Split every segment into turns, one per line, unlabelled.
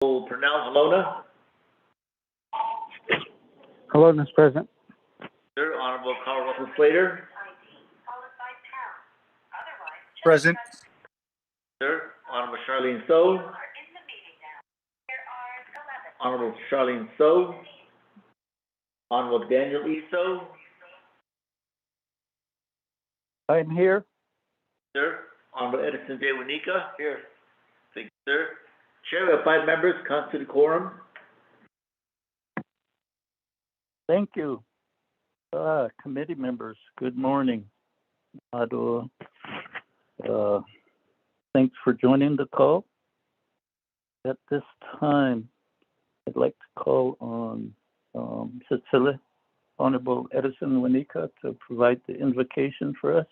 Purnell Halona.
Hello, Mr. President.
Sir, Honorable Carl Russell Slater.
Present.
Sir, Honorable Charlene So. Honorable Charlene So. Honorable Daniel E. So.
I'm here.
Sir, Honorable Edison J. Wanika. Here. Thank you, sir. Chair, we have 5 members, constituted quorum.
Thank you. Committee members, good morning. Thanks for joining the call. At this time, I'd like to call on Cecilia, Honorable Edison Wanika, to provide the invocation for us.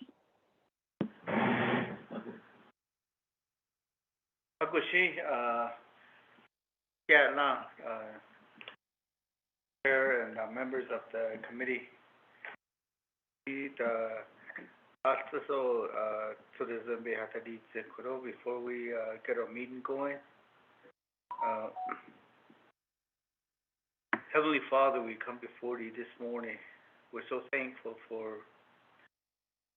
Chair and members of the committee, before we get our meeting going. Heavenly Father, we come before you this morning. We're so thankful for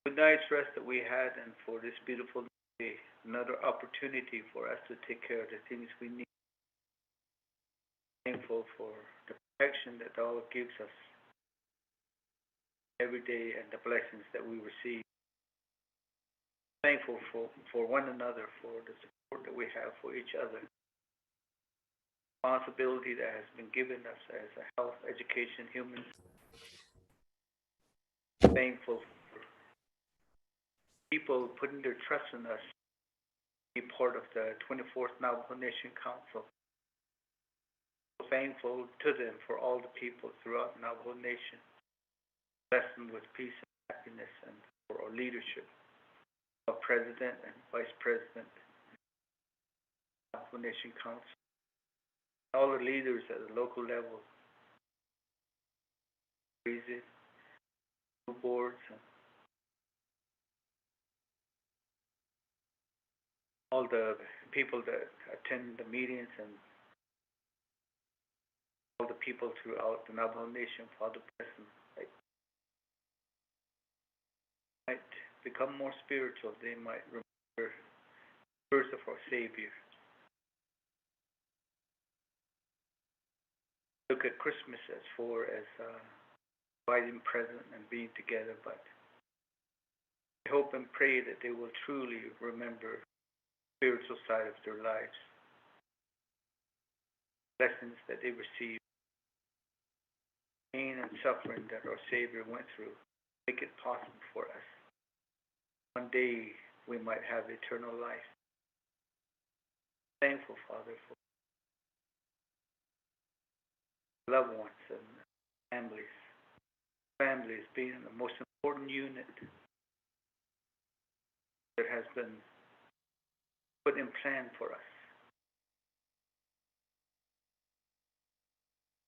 the night's rest that we had and for this beautiful day, another opportunity for us to take care of the things we need. Thankful for the protection that Allah gives us every day and the blessings that we receive. Thankful for one another, for the support that we have for each other. Responsibility that has been given us as a health, education, human. Thankful for people putting their trust in us to be part of the 24th Navajo Nation Council. Thankful to them for all the people throughout the Navajo Nation. Bless them with peace and happiness, and for our leadership, our President and Vice President of the Navajo Nation Council, all the leaders at the local level, boards, and all the people that attend the meetings, and all the people throughout the Navajo Nation. Father, bless them. Might become more spiritual. They might remember the words of our Savior. Look at Christmas as providing present and being together, but I hope and pray that they will truly remember the spiritual side of their lives, lessons that they received, pain and suffering that our Savior went through. Make it possible for us. One day we might have eternal life. Thankful, Father, for loved ones and families. Families being the most important unit that has been put in plan for us.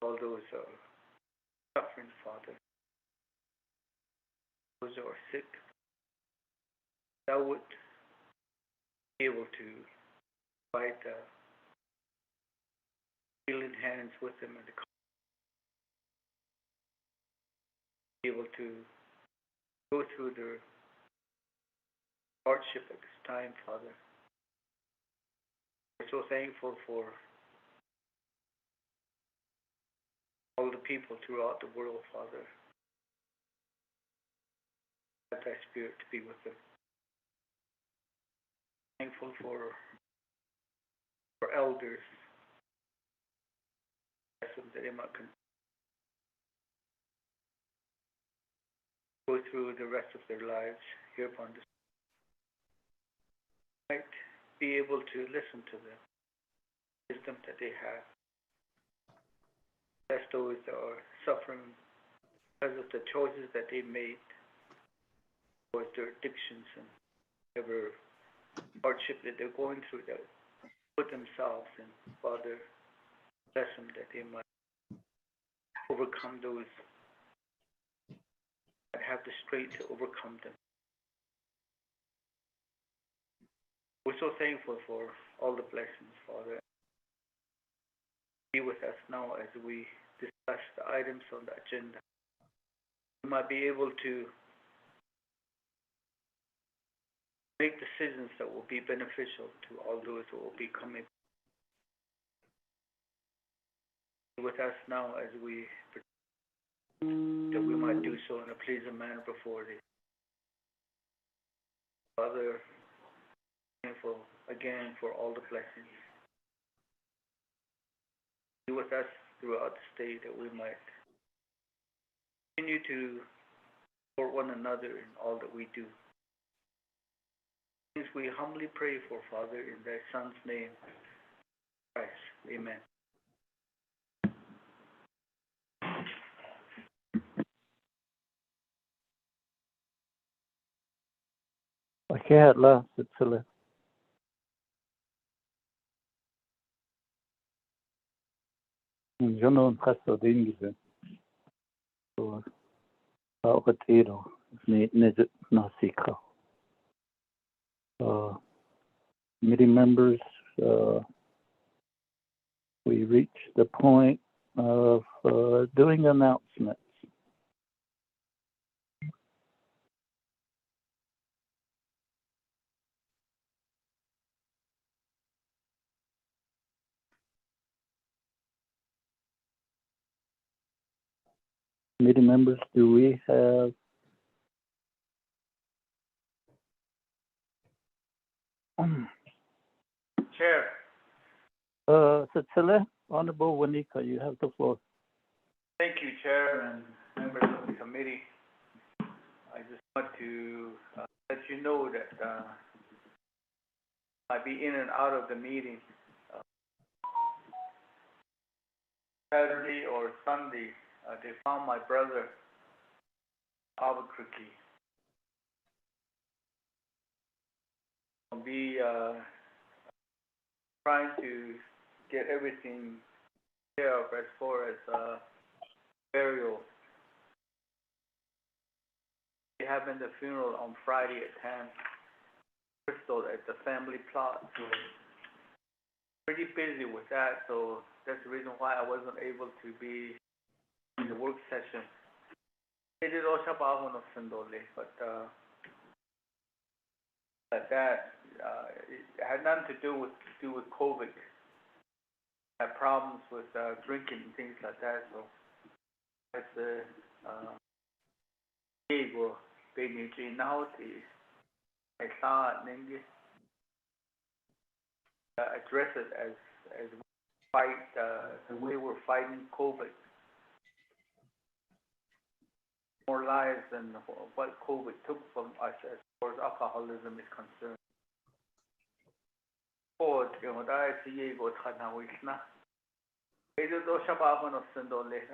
All those are suffering, Father. Those who are sick, thou would be able to provide the healing hands with them and be able to go through their hardship at this time, Father. We're so thankful for all the people throughout the world, Father. Let thy Spirit to be with them. Thankful for elders. Bless them that they might go through the rest of their lives here upon this. Might be able to listen to the wisdom that they have. Bless those that are suffering because of the choices that they made, towards their addictions and whatever hardship that they're going through, that put themselves in. Father, bless them that they might overcome those that have the strength to overcome them. We're so thankful for all the blessings, Father. be with us now as we discuss the items on the agenda. We might be able to make decisions that will be beneficial to all those who will be coming. Be with us now as we that we might do so in a pleasing manner before thee. Father, thankful again for all the blessings. Be with us throughout the state that we might continue to support one another in all that we do. Things we humbly pray for, Father, in thy Son's name, Christ. Amen.
Kaya la sila jono kaso dingize so aukatiro ni nasika committee members we reached the point of doing announcements. Committee members, do we have
Chair.
Cecilia, Honorable Wanika, you have the floor.
Thank you, Chair and members of the committee. I just want to let you know that I'll be in and out of the meeting Saturday or Sunday. They found my brother, Albuquerque. I'll be trying to get everything care of as far as burial. We're having the funeral on Friday at 10, Crystal at the family plot. So pretty busy with that, so that's the reason why I wasn't able to be in the work session. It is also about but that it had nothing to do with COVID. I had problems with drinking and things like that, so that's the Diego Benji now I saw it address it as we fight the way we're fighting COVID. More lives than what COVID took from us as far as alcoholism is concerned.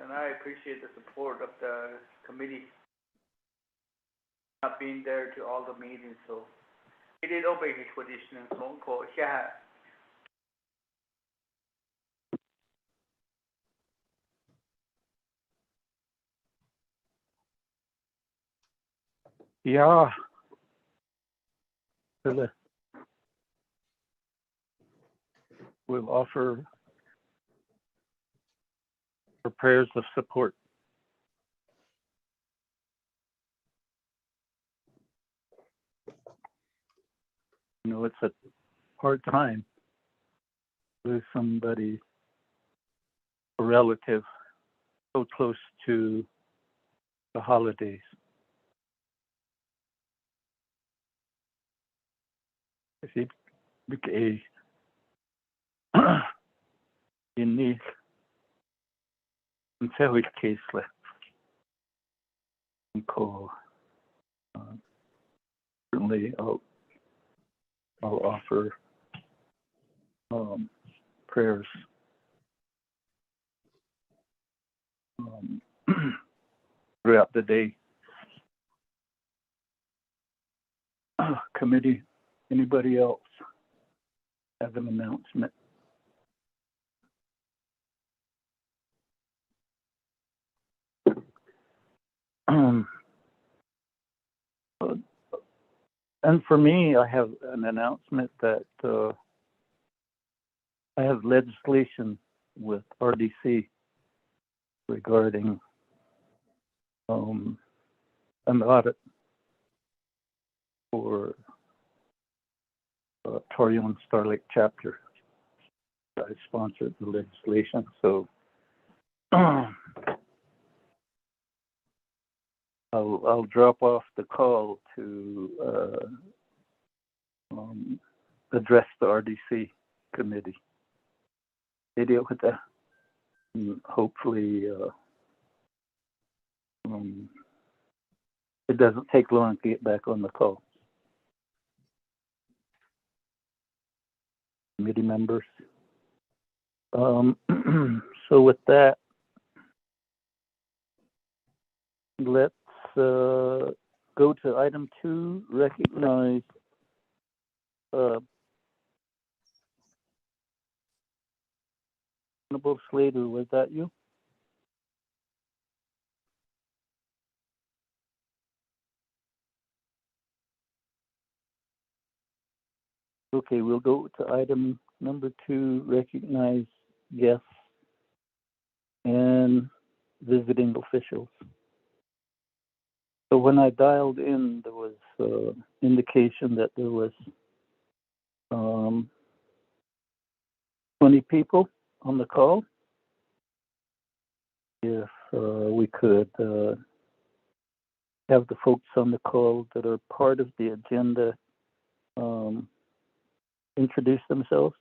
And I appreciate the support of the committee, not being there to all the meetings, so it is open tradition and phone call.
Yeah. We'll offer our prayers of support. You know, it's a hard time to lose somebody, a relative, so close to the holidays. It's a unique and very caseless. Certainly, I'll offer prayers throughout the day. Committee, anybody else have an announcement? And for me, I have an announcement that I have legislation with RDC regarding an audit for Torio and Starlake chapter. I sponsored the legislation, so I'll drop off the call to address the RDC committee. They deal with that. And hopefully, it doesn't take long to get back on the call. Committee members. So with that, let's go to item 2, recognize Honorable Slater, was that you? Okay, we'll go to item number 2, recognize guests and visiting officials. So when I dialed in, there was indication that there was 20 people on the call. If we could have the folks on the call that are part of the agenda introduce themselves.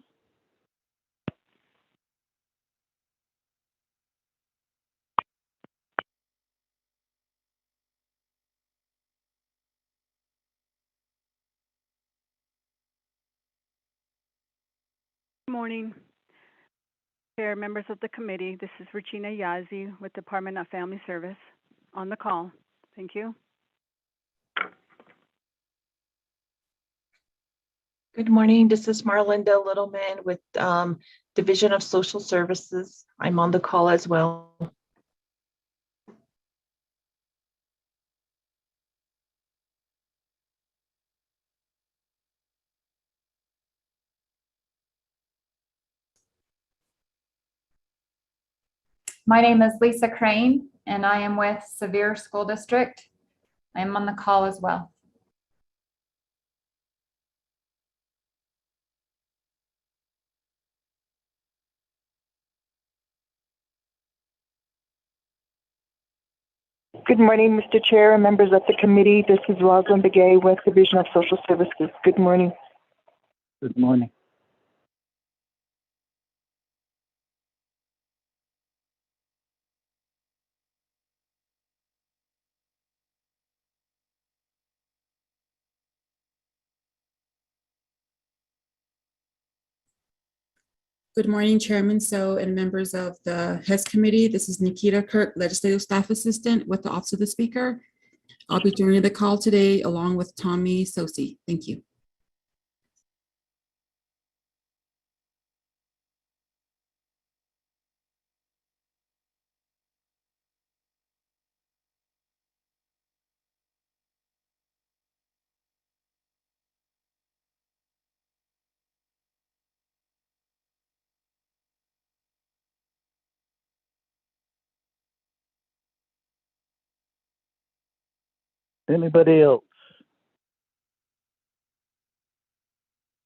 Good morning, Chair, members of the committee. This is Regina Yazzie with Department of Family Service on the call. Thank you.
Good morning. This is Marlinda Littleman with Division of Social Services. I'm on the call as well.
My name is Lisa Crane, and I am with Sevier School District. I'm on the call as well.
Good morning, Mr. Chair and members of the committee. This is Rosalind Begay with Division of Social Services. Good morning.
Good morning.
Good morning, Chairman So and members of the HES Committee. This is Nikita Kirk, Legislative Staff Assistant with the Office of the Speaker. I'll be joining the call today along with Tommy Sosi. Thank you.
Anybody else?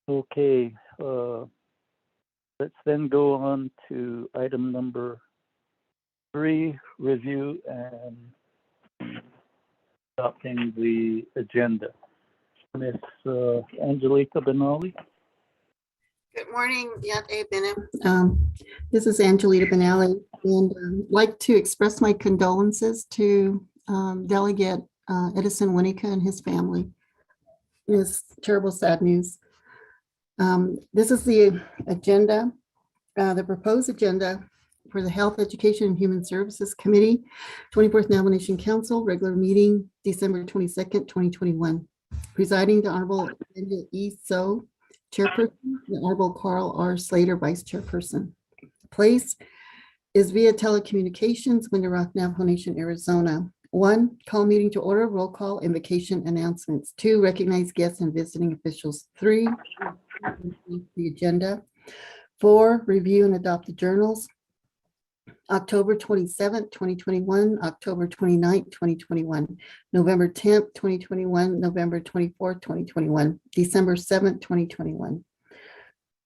Okay, let's then go on to item number 3, review and adopting the agenda. Miss Angelica Benali.
Good morning, Yate Benim. This is Angelita Benali, and like to express my condolences to Delegate Edison Winnica and his family. It's terrible, sad news. This is the agenda, the proposed agenda for the Health, Education, and Human Services Committee, 24th Nomination Council, regular meeting, December 22nd, 2021. Presiding the Honorable Linda E. So, Chairperson, the Honorable Carl R. Slater, Vice Chairperson. Place is via telecommunications, Window Rock, Navajo Nation, Arizona. 1, call meeting to order, roll call, invocation, announcements. 2, recognize guests and visiting officials. 3, the agenda. 4, review and adopt the journals. October 27th, 2021, October 29th, 2021, November 10th, 2021, November 24th, 2021, December 7th, 2021.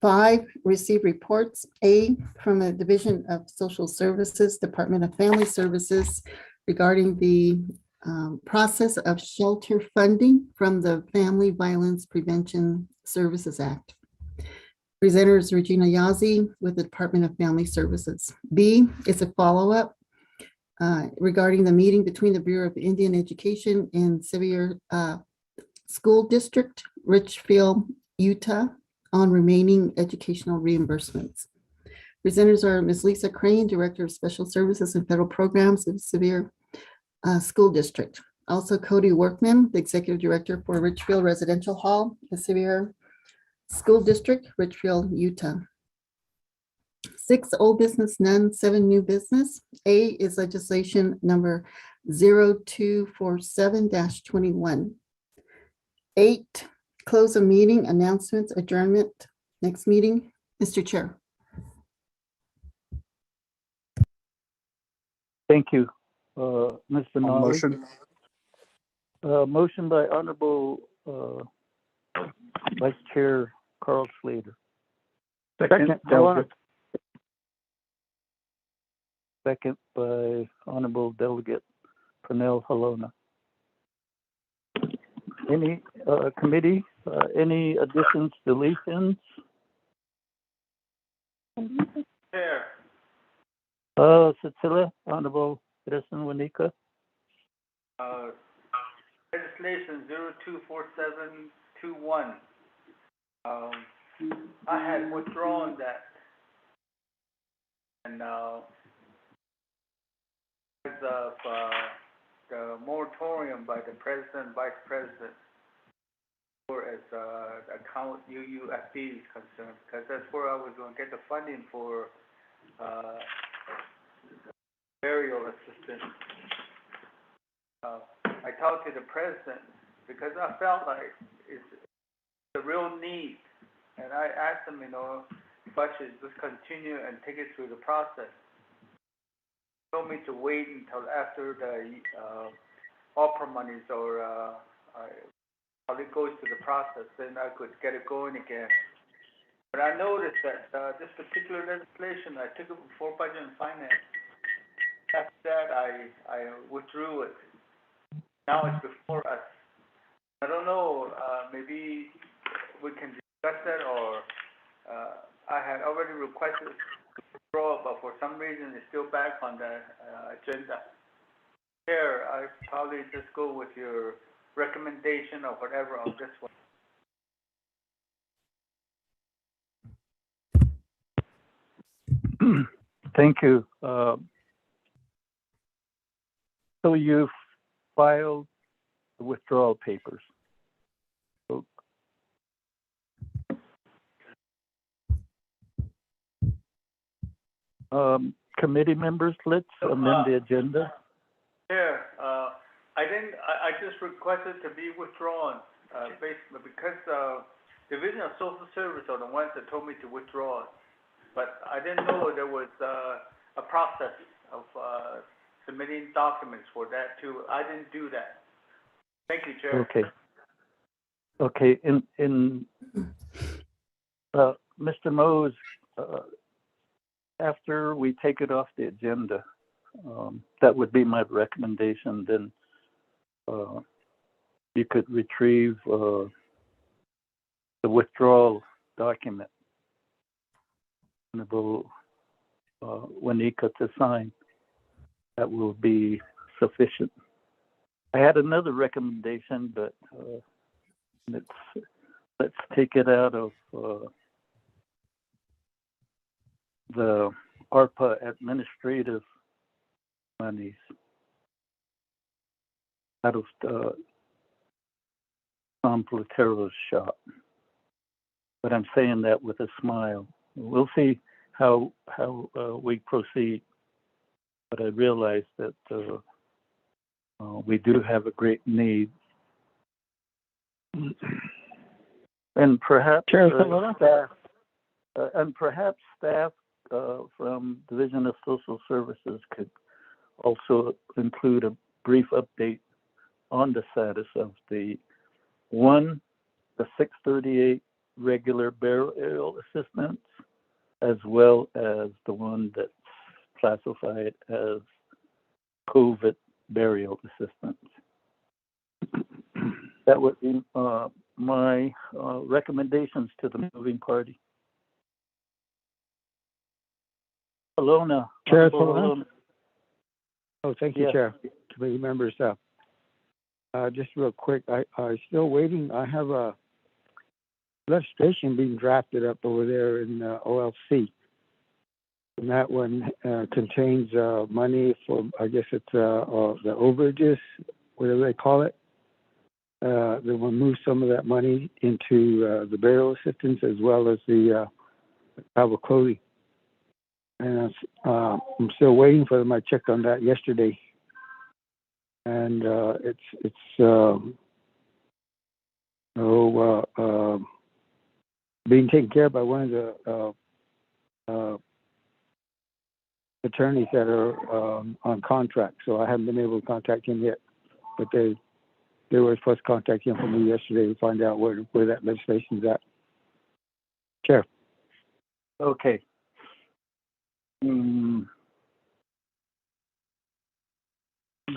5, receive reports. A, from the Division of Social Services, Department of Family Services regarding the process of shelter funding from the Family Violence Prevention Services Act. Presenter is Regina Yazzie with the Department of Family Services. B is a follow-up regarding the meeting between the Bureau of Indian Education and Sevier School District, Richfield, Utah, on remaining educational reimbursements. Presenters are Ms. Lisa Crane, Director of Special Services and Federal Programs of Sevier School District. Also Cody Workman, the Executive Director for Richfield Residential Hall, the Sevier School District, Richfield, Utah. 6, old business, none. 7, new business. A is legislation number 0247-21. 8, close of meeting, announcements, adjournment, next meeting. Mr. Chair.
Thank you, Mr. Nolly.
Motion.
Motion by Honorable Vice Chair Carl Slater.
Second, Delegate.
Second by Honorable Delegate Pernell Halona. Any committee, any additions, deletions?
Chair,
Cecilia, Honorable Edison Wanika.
legislation 024721. I had withdrawn that. And because of the moratorium by the President, Vice President, or as account UUFD is concerned, because that's where I was going to get the funding for burial assistance. I talked to the President because I felt like it's a real need. And I asked him, if I should just continue and take it through the process. He told me to wait until after the opera monies or how it goes through the process, then I could get it going again. But I noticed that this particular legislation, I took it before Budget and Finance. After that, I withdrew it. Now it's before us. I don't know, maybe we can discuss that, or I had already requested to withdraw, but for some reason it's still back on the agenda. Here, I probably just go with your recommendation or whatever on this one.
Thank you. So you filed the withdrawal papers. So, committee members, let's amend the agenda.
Here, I just requested to be withdrawn, basically because Division of Social Service are the ones that told me to withdraw it. But I didn't know there was a process of submitting documents for that too. I didn't do that. Thank you, Chair.
Okay. Mr. Mose, after we take it off the agenda, that would be my recommendation. Then you could retrieve the withdrawal document. Honorable Wanika to sign. That will be sufficient. I had another recommendation, but let's take it out of the ARPA administrative monies, out of Tom Platero's shop. But I'm saying that with a smile. We'll see how we proceed. But I realize that we do have a great need, and perhaps staff from Division of Social Services could also include a brief update on the status of the 638 regular burial assistance, as well as the one that's classified as COVID burial assistance. That would be my recommendations to the moving party. Alona.
Chair,
Alona.
Oh, thank you,
Yes.
Chair. Committee members, just real quick, I'm still waiting. I have a legislation being drafted up over there in OLC. And that one contains money for, I guess it's the overages, whatever they call it. They will move some of that money into the burial assistance as well as the travel clothing. And I'm still waiting for them. I checked on that yesterday. And it's being taken care of by one of the attorneys that are on contract. So I haven't been able to contact him yet, but they were supposed to contact him for me yesterday to find out where that legislation's at. Chair.
Okay.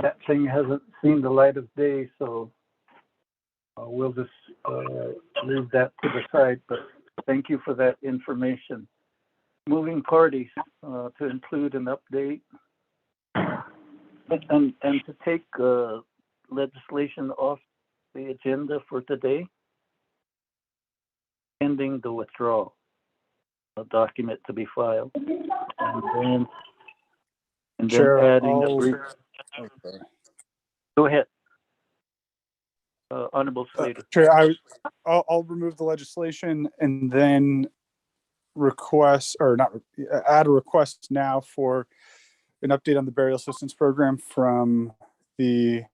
That thing hasn't seen the light of day, so we'll just leave that to the side, but thank you for that information. Moving parties, to include an update and to take legislation off the agenda for today, pending the withdrawal, a document to be filed, and then
Chair,
adding a brief.
Okay.
Go ahead, Honorable Slater.
Chair, I'll remove the legislation and then add a request now for an update on the burial assistance program from the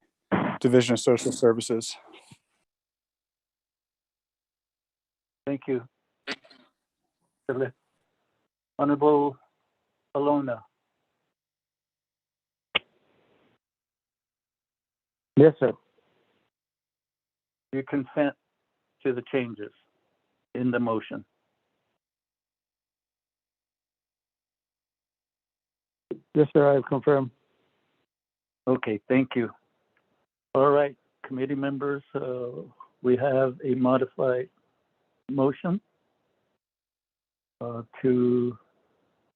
Division of Social Services.
Thank you. Honorable Alona.
Yes, sir.
You consent to the changes in the motion?
Yes, sir, I have confirmed.
Okay, thank you. All right, committee members, we have a modified motion to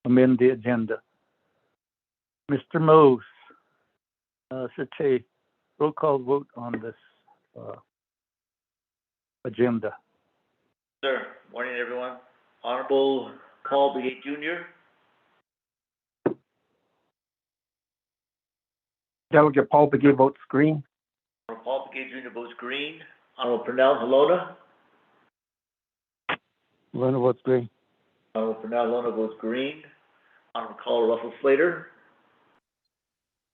amend the agenda. Mr. Mose, Sache, roll call vote on this agenda.
Sir, morning, everyone. Honorable Paul Begay Jr.,
Delegate Paul Begay votes green.
Honorable Paul Begay Jr. votes green. Honorable Pernell Halona,
Luna votes green.
Honorable Pernell Halona votes green. Honorable Caller Russell Slater,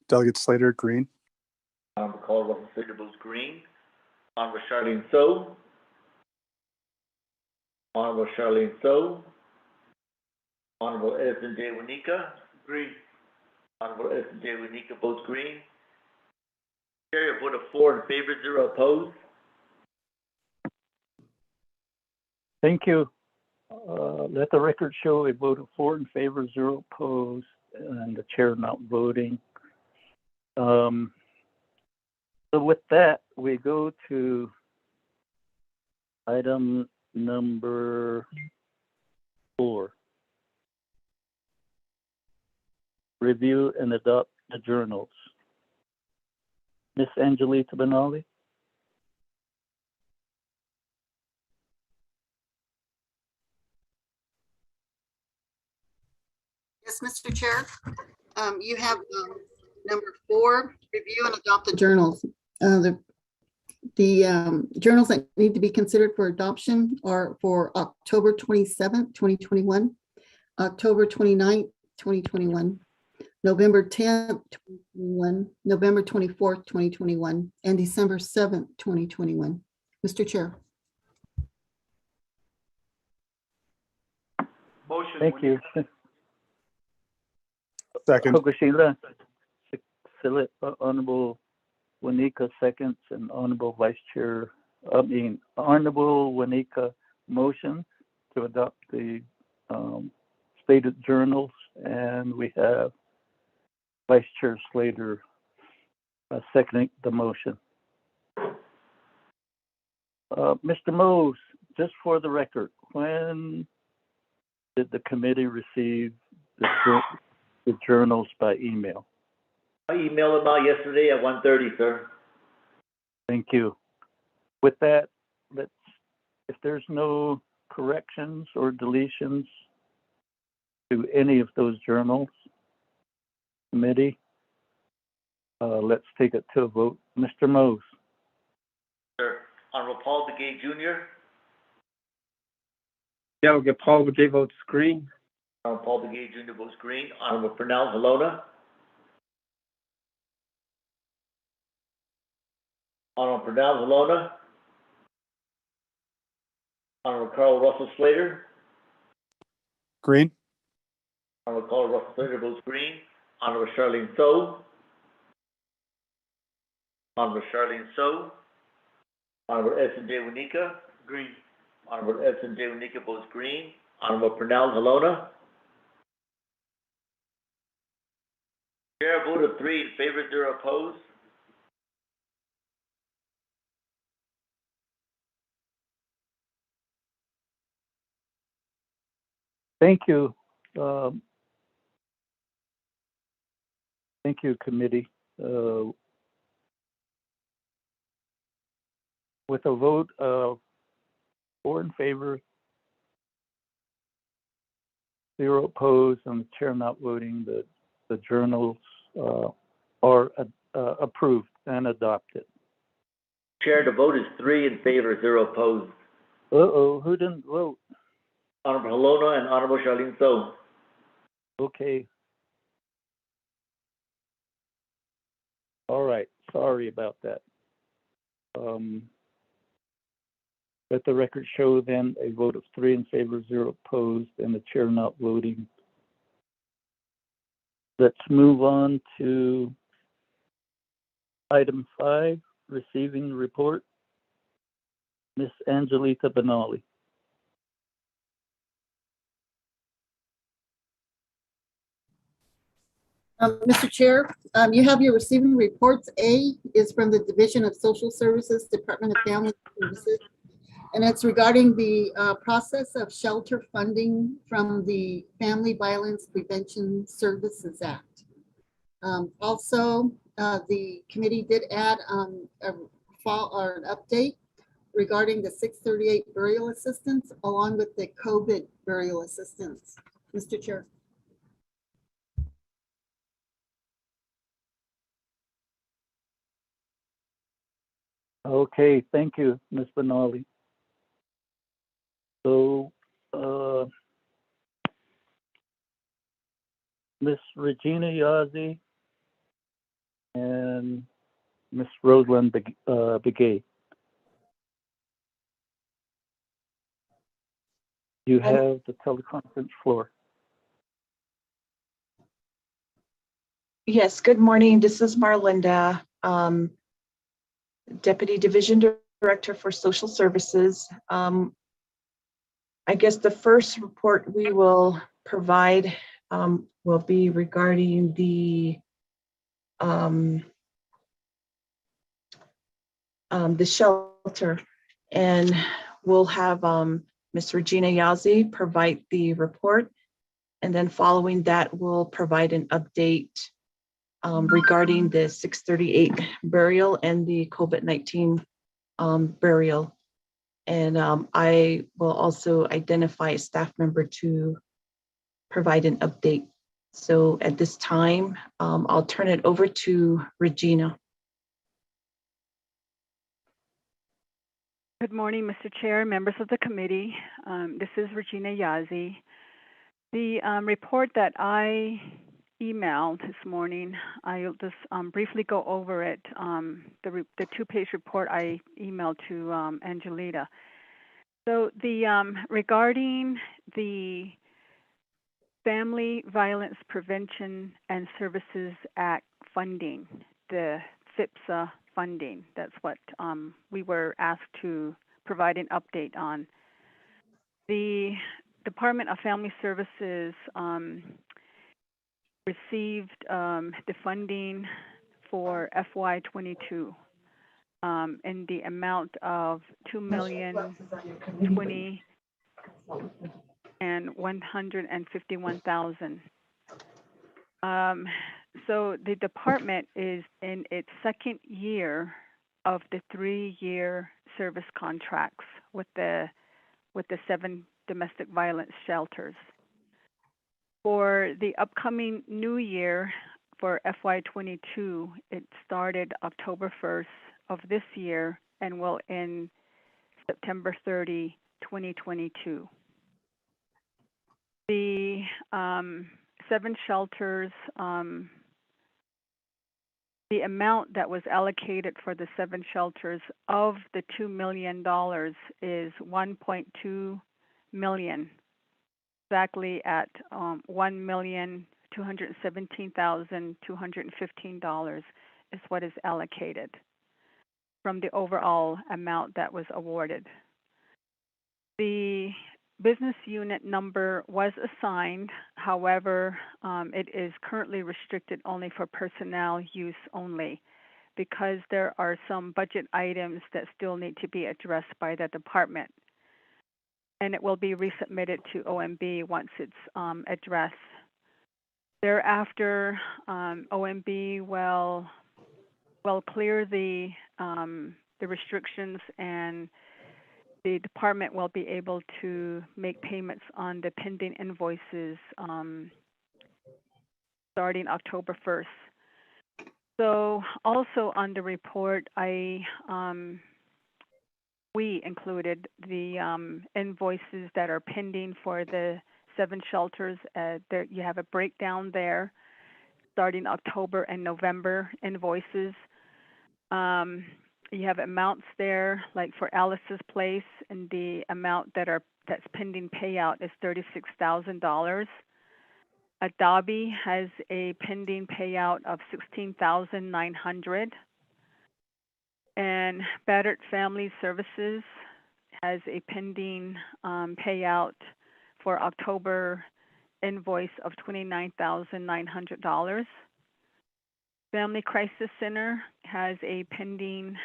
Delegate Slater, green.
Honorable Caller Russell Slater votes green. Honorable Charlene So, Honorable Charlene So, Honorable Edison J. Wanika, green. Honorable Edison J. Wanika votes green. Carry a vote of 4 in favor, 0 opposed.
Thank you. Let the record show a vote of 4 in favor, 0 opposed, and the chair not voting. So with that, we go to item number 4. Review and adopt the journals. Ms. Angelita Benali?
Yes, Mr. Chair. You have number 4, review and adopt the journals. The journals that need to be considered for adoption are for October 27th, 2021, October 29th, 2021, November 10th, 2021, November 24th, 2021, and December 7th, 2021. Mr. Chair.
Motion.
Thank you.
Second.
Fukushima, Honorable Wanika seconds, and Honorable Wanika motion to adopt the stated journals, and we have Vice Chair Slater seconding the motion. Mr. Mose, just for the record, when did the committee receive the journals by email?
I emailed them out yesterday at 1:30, sir.
Thank you. With that, if there's no corrections or deletions to any of those journals, committee, let's take it to a vote. Mr. Mose.
Sir, Honorable Paul Begay Jr.,
Yeah, we'll get Paul Begay votes green.
Honorable Paul Begay Jr. votes green. Honorable Pernell Halona, Honorable Pernell Halona, Honorable Carl Russell Slater,
Green.
Honorable Carl Russell Slater votes green. Honorable Charlene So, Honorable Charlene So, Honorable Edson J. Wanika, green. Honorable Edson J. Wanika votes green. Honorable Pernell Halona. Chair, vote of 3 in favor, 0 opposed.
Thank you. Thank you, committee. With a vote of 4 in favor, 0 opposed, and the chair not voting, the journals are approved and adopted.
Chair, the vote is 3 in favor, 0 opposed.
Who didn't vote?
Honorable Halona and Honorable Charlene So.
Okay. All right, sorry about that. Let the record show then a vote of 3 in favor, 0 opposed, and the chair not voting. Let's move on to item 5, receiving report. Ms. Angelita Benali.
Mr. Chair, you have your receiving reports. A is from the Division of Social Services, Department of Family Services, and it's regarding the process of shelter funding from the Family Violence Prevention Services Act. Also, the committee did add an update regarding the 638 burial assistance along with the COVID burial assistance. Mr. Chair.
Okay, thank you, Ms. Benali. So, Ms. Regina Yazzie and Ms. Rosalind Begay. You have the teleconference floor.
Yes, good morning. This is Marlinda, Deputy Division Director for Social Services. I guess the first report we will provide will be regarding the shelter, and we'll have Ms. Regina Yazzie provide the report, and then following that, we'll provide an update regarding the 638 burial and the COVID-19 burial. And I will also identify a staff member to provide an update. So at this time, I'll turn it over to Regina.
Good morning, Mr. Chair, members of the committee. This is Regina Yazzie. The report that I emailed this morning, I'll just briefly go over it. The 2-page report I emailed to Angelita. So the regarding the Family Violence Prevention and Services Act funding, the FIPSA funding. That's what we were asked to provide an update on. The Department of Family Services received the funding for FY22 in the amount of $2,020,000 and $151,000. So the department is in its second year of the 3-year service contracts with the 7 domestic violence shelters. For the upcoming new year for FY22, it started October 1st of this year and will end September 30, 2022. The 7 shelters, the amount that was allocated for the 7 shelters of the $2 million is $1.2 million, exactly at $1,217,215 is what is allocated from the overall amount that was awarded. The business unit number was assigned. However, it is currently restricted only for personnel use only because there are some budget items that still need to be addressed by the department. And it will be resubmitted to OMB once it's addressed. Thereafter, OMB will clear the restrictions, and the department will be able to make payments on the pending invoices starting October 1st. So also on the report, we included the invoices that are pending for the 7 shelters. There you have a breakdown there, starting October and November invoices. You have amounts there, like for Alice's Place, and the amount that's pending payout is $36,000. Adobe has a pending payout of $16,900. And Battered Family Services has a pending payout for October invoice of $29,900. Family Crisis Center has a pending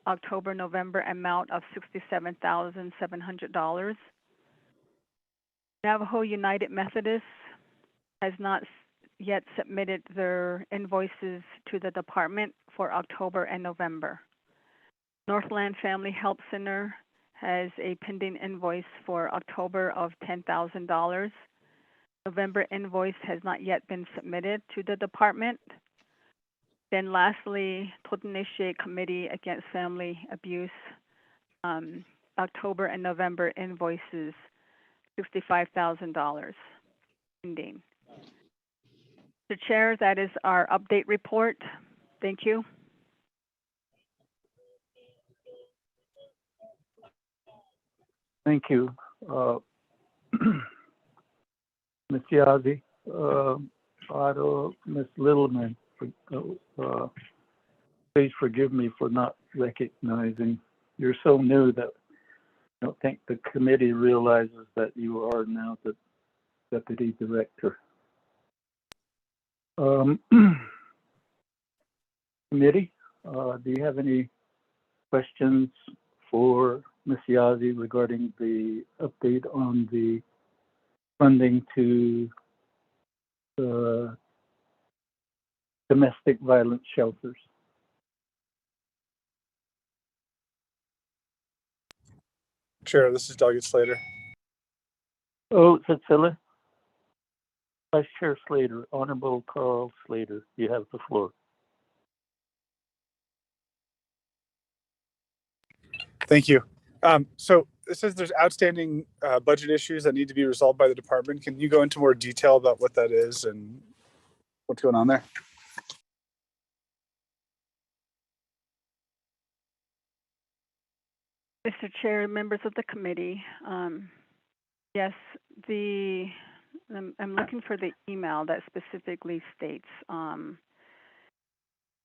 October-November amount of $67,700. Navajo United Methodist has not yet submitted their invoices to the department for October and November. Northland Family Help Center has a pending invoice for October of $10,000. November invoice has not yet been submitted to the department. Then lastly, Totonache Committee Against Family Abuse, October and November invoices, $65,000 pending. Mr. Chair, that is our update report. Thank you.
Thank you. Ms. Yazzie, Otto, Ms. Littleman, please forgive me for not recognizing. You're so new that I don't think the committee realizes that you are now the deputy director. Committee, do you have any questions for Ms. Yazzie regarding the update on the funding to the domestic violence shelters?
Chair, this is Delegate Slater.
Oh, Cecilia? Vice Chair Slater, Honorable Carl Slater, you have the floor.
Thank you. So it says there's outstanding budget issues that need to be resolved by the department. Can you go into more detail about what that is and what's going on there?
Mr. Chair, members of the committee, yes, the I'm looking for the email that specifically states,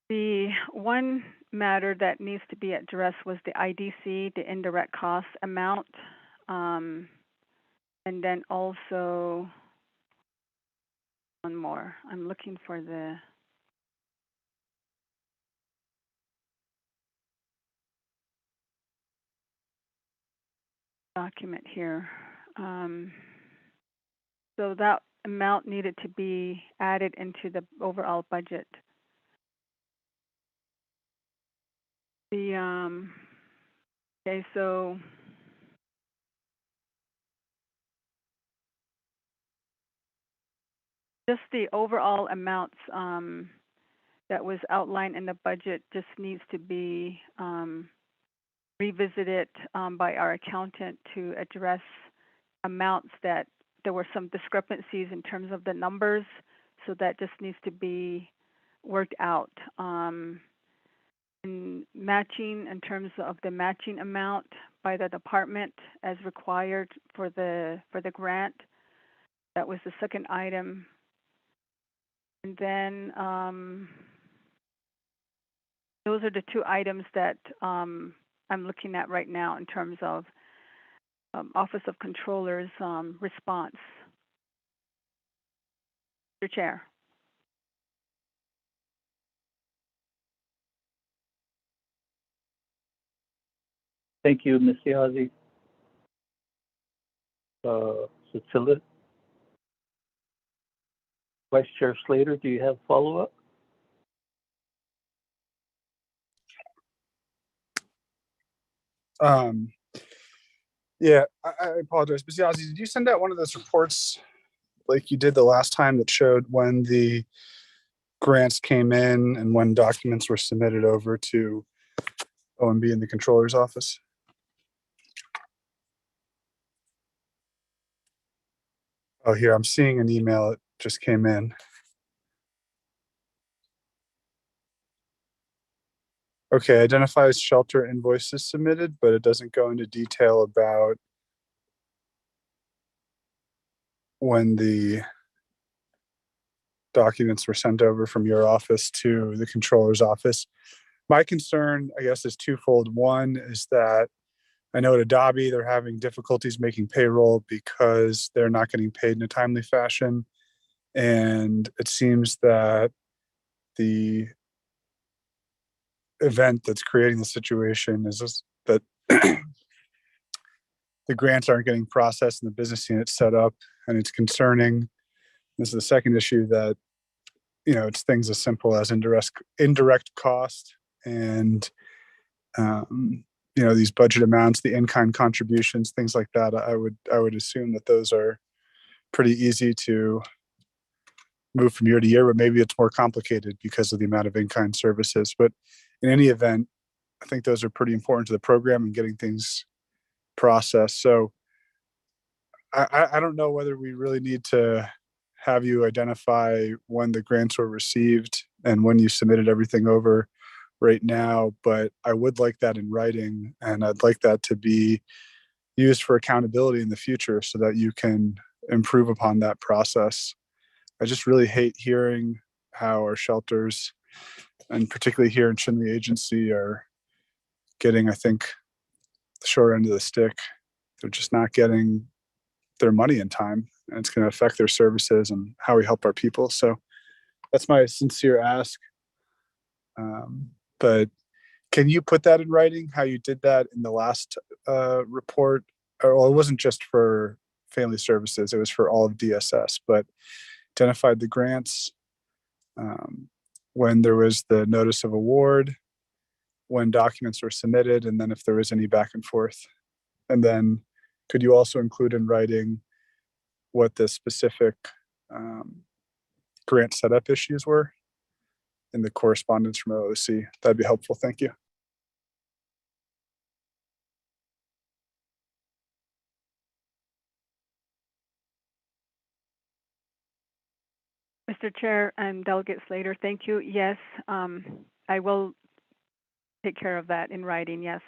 the one matter that needs to be addressed was the IDC, the indirect cost amount, and then also one more. I'm looking for the document here. So that amount needed to be added into the overall budget. The okay, so just the overall amounts that was outlined in the budget just needs to be revisited by our accountant to address amounts that there were some discrepancies in terms of the numbers, so that just needs to be worked out. In matching, in terms of the matching amount by the department as required for the grant, that was the second item. And then those are the two items that I'm looking at right now in terms of Office of Controller's response. Mr. Chair.
Thank you, Ms. Yazzie. Cecilia? Vice Chair Slater, do you have follow-up?
Yeah, I apologize. But Yazzie, did you send out one of those reports like you did the last time that showed when the grants came in and when documents were submitted over to OMB in the controller's office? Oh, here, I'm seeing an email that just came in. Okay, identifies shelter invoices submitted, but it doesn't go into detail about when the documents were sent over from your office to the controller's office. My concern, I guess, is twofold. One is that I know at Adobe they're having difficulties making payroll because they're not getting paid in a timely fashion. And it seems that the event that's creating the situation is that the grants aren't getting processed and the business unit set up, and it's concerning. This is the second issue that, you know, it's things as simple as indirect cost and, you know, these budget amounts, the in-kind contributions, things like that. I would assume that those are pretty easy to move from year to year, but maybe it's more complicated because of the amount of in-kind services. But in any event, I think those are pretty important to the program and getting things processed. So I don't know whether we really need to have you identify when the grants were received and when you submitted everything over right now, but I would like that in writing, and I'd like that to be used for accountability in the future so that you can improve upon that process. I just really hate hearing how our shelters, and particularly here in Chinle Agency, are getting, I think, the short end of the stick. They're just not getting their money in time, and it's going to affect their services and how we help our people. So that's my sincere ask. But can you put that in writing, how you did that in the last report? Or, well, it wasn't just for family services, it was for all of DSS, but identified the grants, when there was the notice of award, when documents were submitted, and then if there was any back and forth. And then could you also include in writing what the specific grant setup issues were in the correspondence from OOC? That'd be helpful. Thank you.
Mr. Chair and Delegate Slater, thank you. Yes, I will take care of that in writing, yes.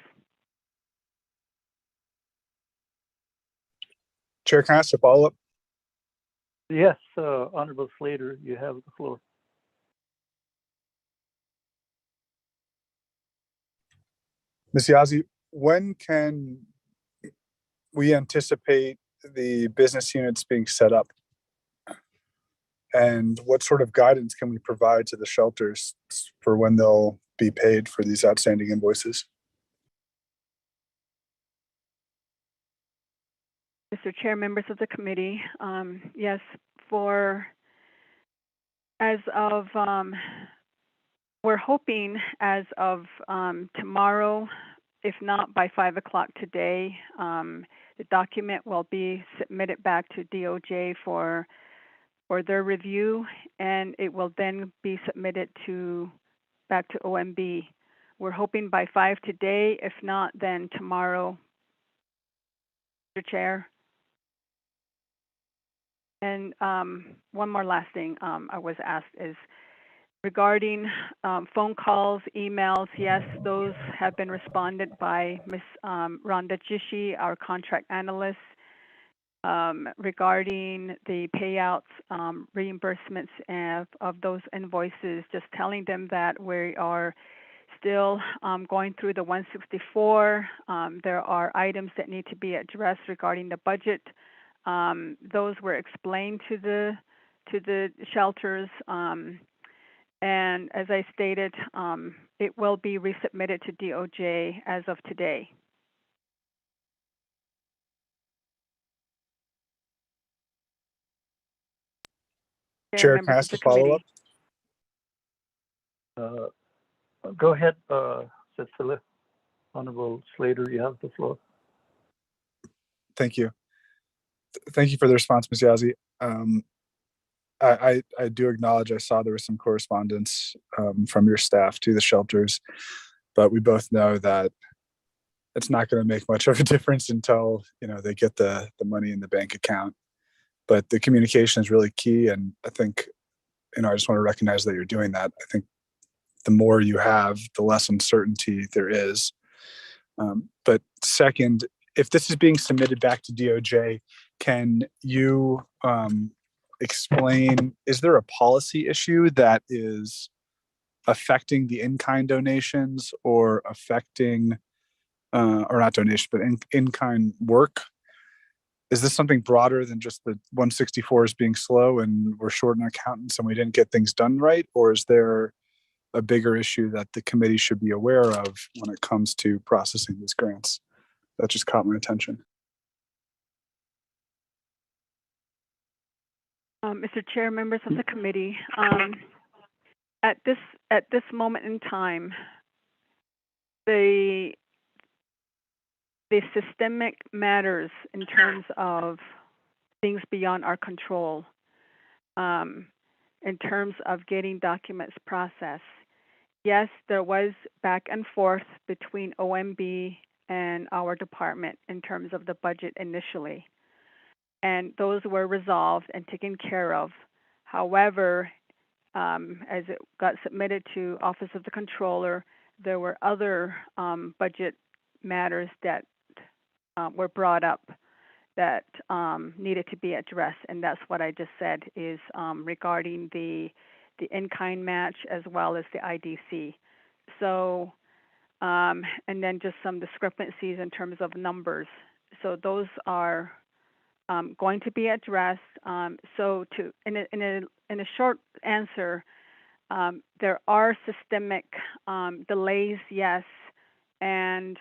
Chair, can I ask a follow-up?
Yes, Honorable Slater, you have the floor.
Ms. Yazzie, when can we anticipate the business units being set up? And what sort of guidance can we provide to the shelters for when they'll be paid for these outstanding invoices?
Mr. Chair, members of the committee, yes, we're hoping as of tomorrow, if not by 5 o'clock today, the document will be submitted back to DOJ for their review, and it will then be submitted back to OMB. We're hoping by 5 today, if not, then tomorrow, Mr. Chair. And one more last thing I was asked is regarding phone calls, emails. Yes, those have been responded by Ms. Rhonda Jishi, our contract analyst, regarding the payouts, reimbursements of those invoices, just telling them that we are still going through the 164. There are items that need to be addressed regarding the budget. Those were explained to the shelters, and as I stated, it will be resubmitted to DOJ as of today.
Chair, can I ask a follow-up?
Go ahead, Cecilia. Honorable Slater, you have the floor.
Thank you. Thank you for the response, Ms. Yazzie. I do acknowledge I saw there was some correspondence from your staff to the shelters, but we both know that it's not going to make much of a difference until they get the money in the bank account. But the communication is really key, and I think I just want to recognize that you're doing that. I think the more you have, the less uncertainty there is. But second, if this is being submitted back to DOJ, can you explain, is there a policy issue that is affecting the in-kind donations or affecting, or not donations, but in-kind work? Is this something broader than just the 164 is being slow and we're short on accountants and we didn't get things done right? Or is there a bigger issue that the committee should be aware of when it comes to processing these grants? That just caught my attention.
Mr. Chair, members of the committee, at this moment in time, the systemic matters in terms of things beyond our control, in terms of getting documents processed. Yes, there was back and forth between OMB and our department in terms of the budget initially, and those were resolved and taken care of. However, as it got submitted to Office of the Controller, there were other budget matters that were brought up that needed to be addressed, and that's what I just said is regarding the in-kind match as well as the IDC. So, and then just some discrepancies in terms of numbers. So those are going to be addressed. So in a short answer, there are systemic delays, yes, and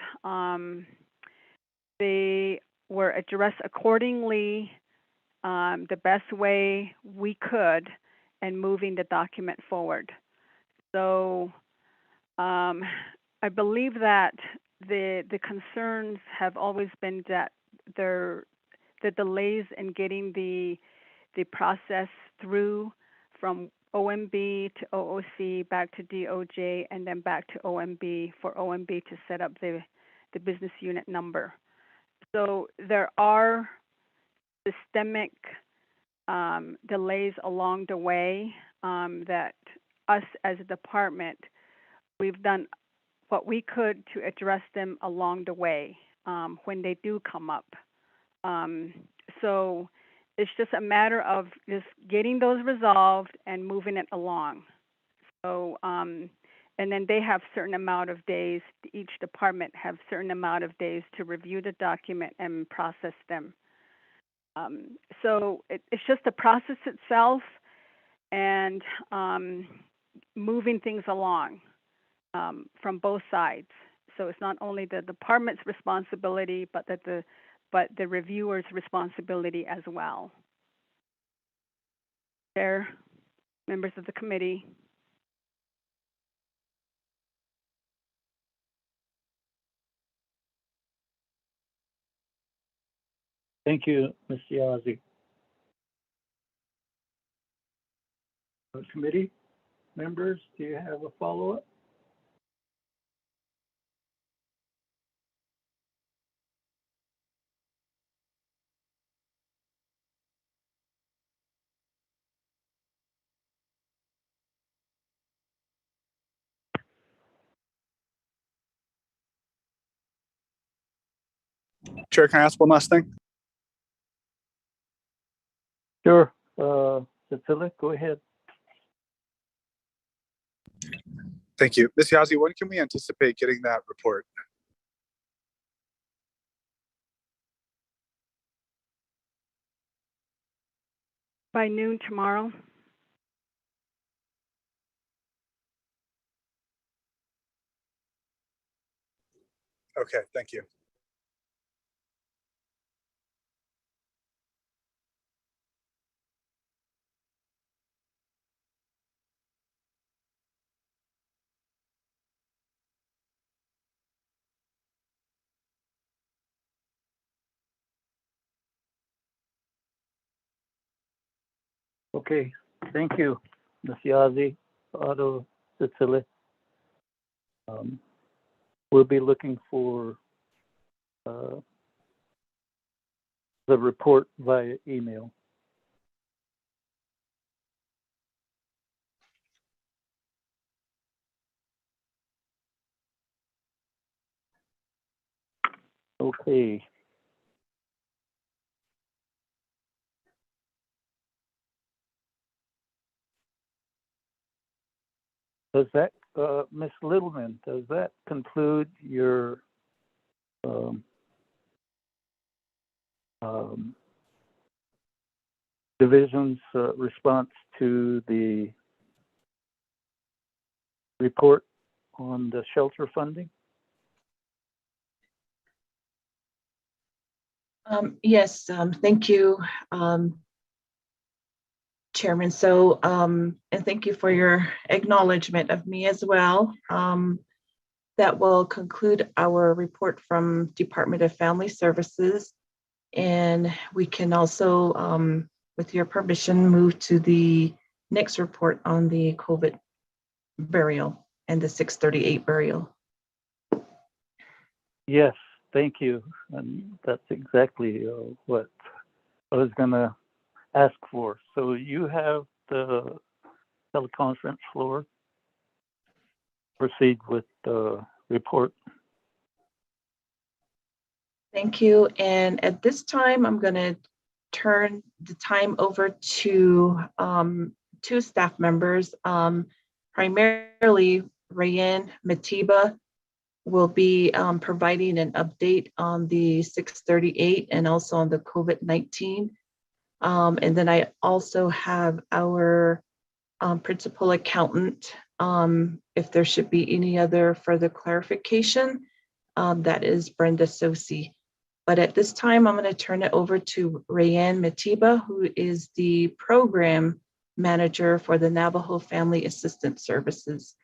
they were addressed accordingly, the best way we could, and moving the document forward. So I believe that the concerns have always been that the delays in getting the process through from OMB to OOC, back to DOJ, and then back to OMB for OMB to set up the business unit number. So there are systemic delays along the way that us as a department, we've done what we could to address them along the way when they do come up. So it's just a matter of just getting those resolved and moving it along. So, and then they have certain amount of days, each department have certain amount of days to review the document and process them. So it's just the process itself and moving things along from both sides. So it's not only the department's responsibility, but the reviewer's responsibility as well. Chair, members of the committee.
Thank you, Ms. Yazzie. Committee members, do you have a follow-up?
Chair, can I ask one last thing?
Sure. Cecilia, go ahead.
Thank you. Ms. Yazzie, when can we anticipate getting that report?
By noon tomorrow.
Okay, thank you.
Okay, thank you, Ms. Yazzie, Otto, Cecilia. We'll be looking for the report via email. Okay. Does that, Ms. Littleman, does that conclude your division's response to the report on the shelter funding?
Yes, thank you, Chairman. So, and thank you for your acknowledgement of me as well. That will conclude our report from Department of Family Services. And we can also, with your permission, move to the next report on the COVID burial and the 638 burial.
Yes, thank you. And that's exactly what I was going to ask for. So you have the teleconference floor. Proceed with the report.
Thank you. And at this time, I'm going to turn the time over to two staff members. Primarily, Rayanne Matiba will be providing an update on the 638 and also on the COVID-19. And then I also have our principal accountant, if there should be any other further clarification, that is Brenda Sosi. But at this time, I'm going to turn it over to Rayanne Matiba, who is the program manager for the Navajo Family Assistance Services.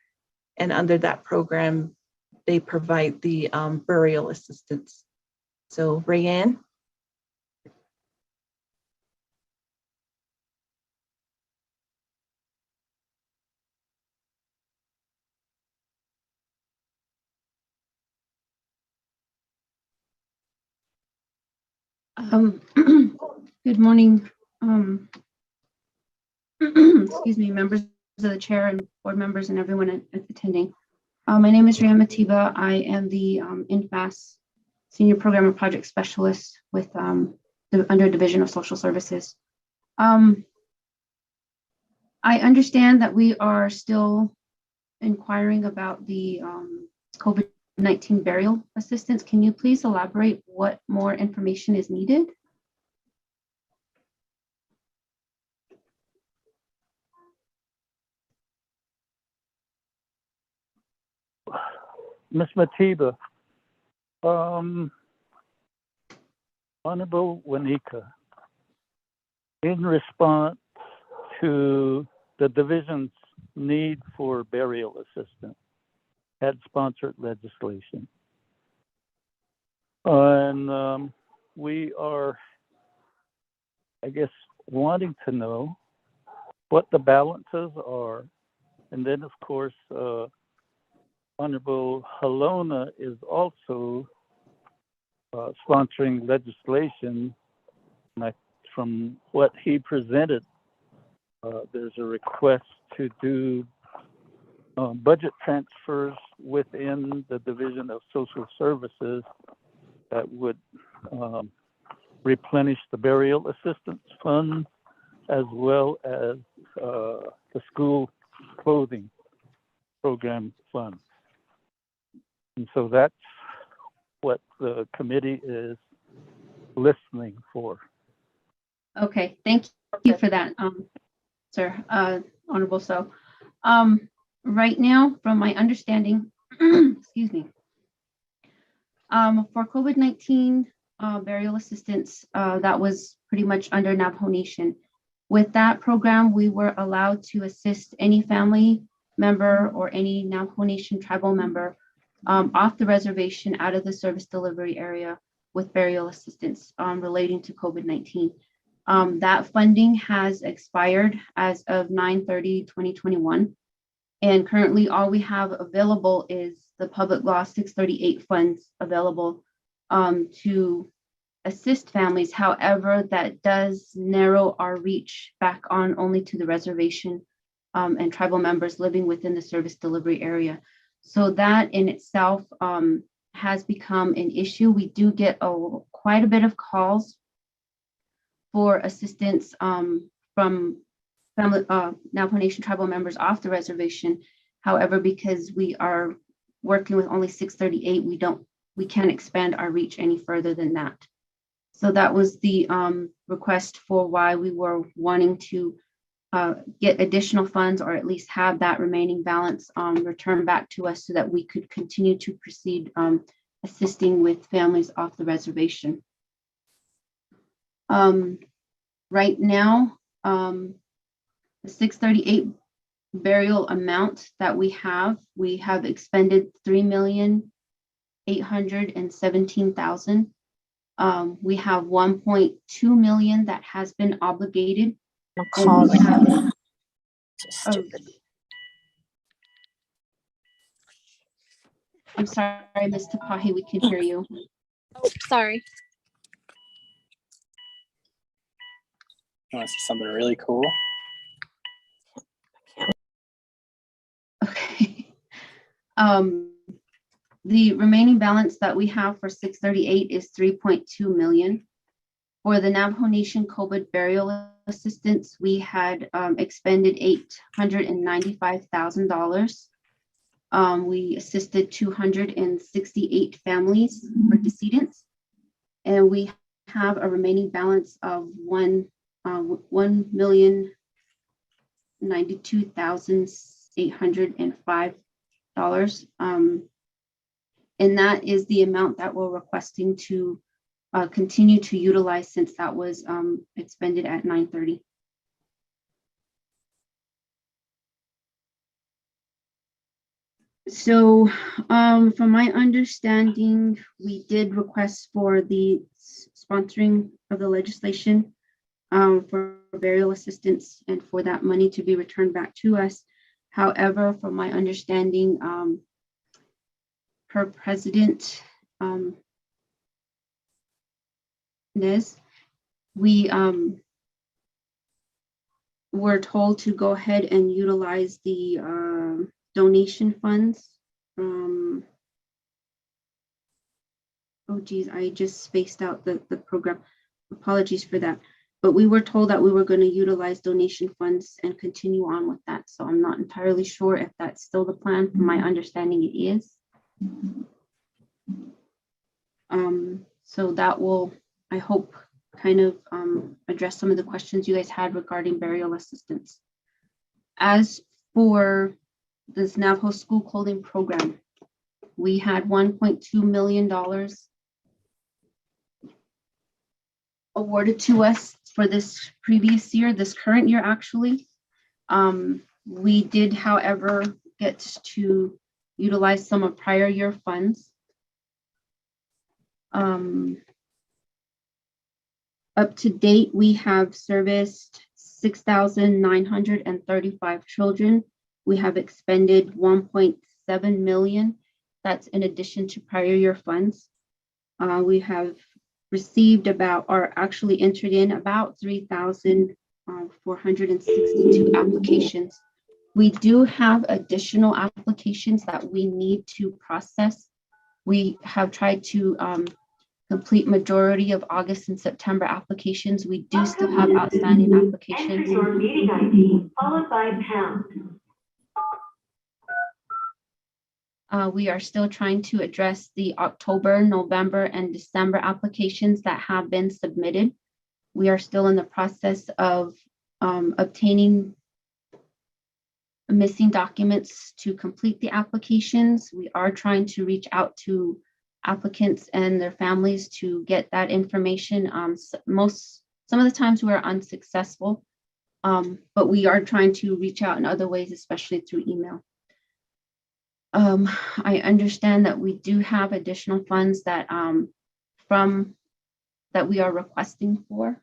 And under that program, they provide the burial assistance. So Rayanne.
Good morning, excuse me, members of the chair and board members and everyone attending. My name is Rhea Matiba. I am the INFAS Senior Program and Project Specialist with under Division of Social Services. I understand that we are still inquiring about the COVID-19 burial assistance. Can you please elaborate what more information is needed?
Ms. Matiba, Honorable Wanika, in response to the division's need for burial assistance, had sponsored legislation. And we are, I guess, wanting to know what the balances are. And then, of course, Honorable Halona is also sponsoring legislation. And from what he presented, there's a request to do budget transfers within the Division of Social Services that would replenish the burial assistance fund as well as the school clothing program fund. And so that's what the committee is listening for.
Okay, thank you for that, sir, Honorable. So, right now, from my understanding, excuse me, for COVID-19 burial assistance, that was pretty much under Navajo Nation. With that program, we were allowed to assist any family member or any Navajo Nation tribal member off the reservation out of the service delivery area with burial assistance relating to COVID-19. That funding has expired as of 9/30/2021. And currently all we have available is the Public Law 638 funds available to assist families. However, that does narrow our reach back on only to the reservation and tribal members living within the service delivery area. So that in itself has become an issue. We do get quite a bit of calls for assistance from family, Navajo Nation tribal members off the reservation. However, because we are working with only 638, we can't expand our reach any further than that. So that was the request for why we were wanting to get additional funds, or at least have that remaining balance returned back to us so that we could continue to proceed assisting with families off the reservation. Right now, the 638 burial amount that we have expended $3,817,000. We have 1.2 million that has been obligated. I'm sorry, Ms. Tapahi, we can hear you.
Oh, sorry.
You want to see something really cool?
Okay. The remaining balance that we have for 638 is 3.2 million. For the Navajo Nation COVID burial assistance, we had expended $895,000. We assisted 268 families or decedents, and we have a remaining balance of $1,092,805. And that is the amount that we're requesting to continue to utilize, since that was expended at 9/30. So from my understanding, we did request for the sponsoring of the legislation for burial assistance and for that money to be returned back to us. However, from my understanding, per President Nez, we were told to go ahead and utilize the donation funds. Oh geez, I just spaced out the program. Apologies for that. But we were told that we were going to utilize donation funds and continue on with that. So I'm not entirely sure if that's still the plan. From my understanding, it is. So that will, I hope, kind of address some of the questions you guys had regarding burial assistance. As for this Navajo school clothing program, we had $1.2 million awarded to us for this previous year, this current year, actually. We did, however, get to utilize some of prior year funds. Up to date, we have serviced 6,935 children. We have expended 1.7 million. That's in addition to prior year funds. We have received about, or actually entered in about 3,462 applications. We do have additional applications that we need to process. We have tried to complete majority of August and September applications. We do still have outstanding applications.
Enter your meeting ID followed by pound.
We are still trying to address the October, November, and December applications that have been submitted. We are still in the process of obtaining missing documents to complete the applications. We are trying to reach out to applicants and their families to get that information. Some of the times we're unsuccessful, but we are trying to reach out in other ways, especially through email. I understand that we do have additional funds that that we are requesting for.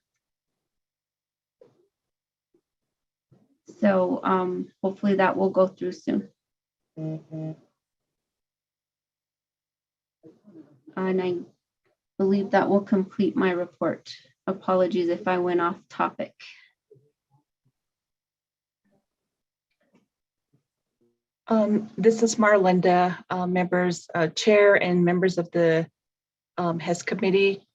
So hopefully that will go through soon. And I believe that will complete my report. Apologies if I went off topic.
This is Marlinda, members, chair and members of the HES committee.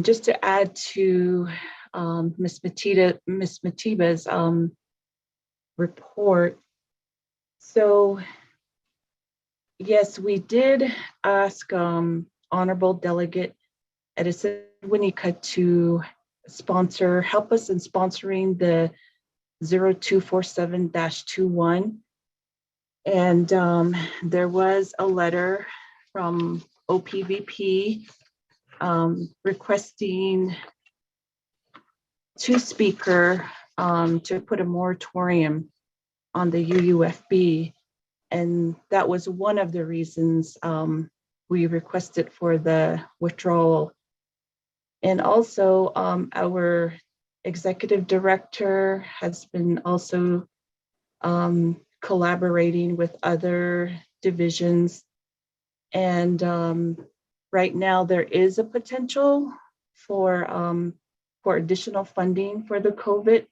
Just to add to Ms. Matiba's report. So yes, we did ask Honorable Delegate Edison Winnica to help us in sponsoring the 0247-21. And there was a letter from OPVP requesting to Speaker to put a moratorium on the UUFB. And that was one of the reasons we requested for the withdrawal. And also our executive director has been also collaborating with other divisions. And right now there is a potential for additional funding for the COVID,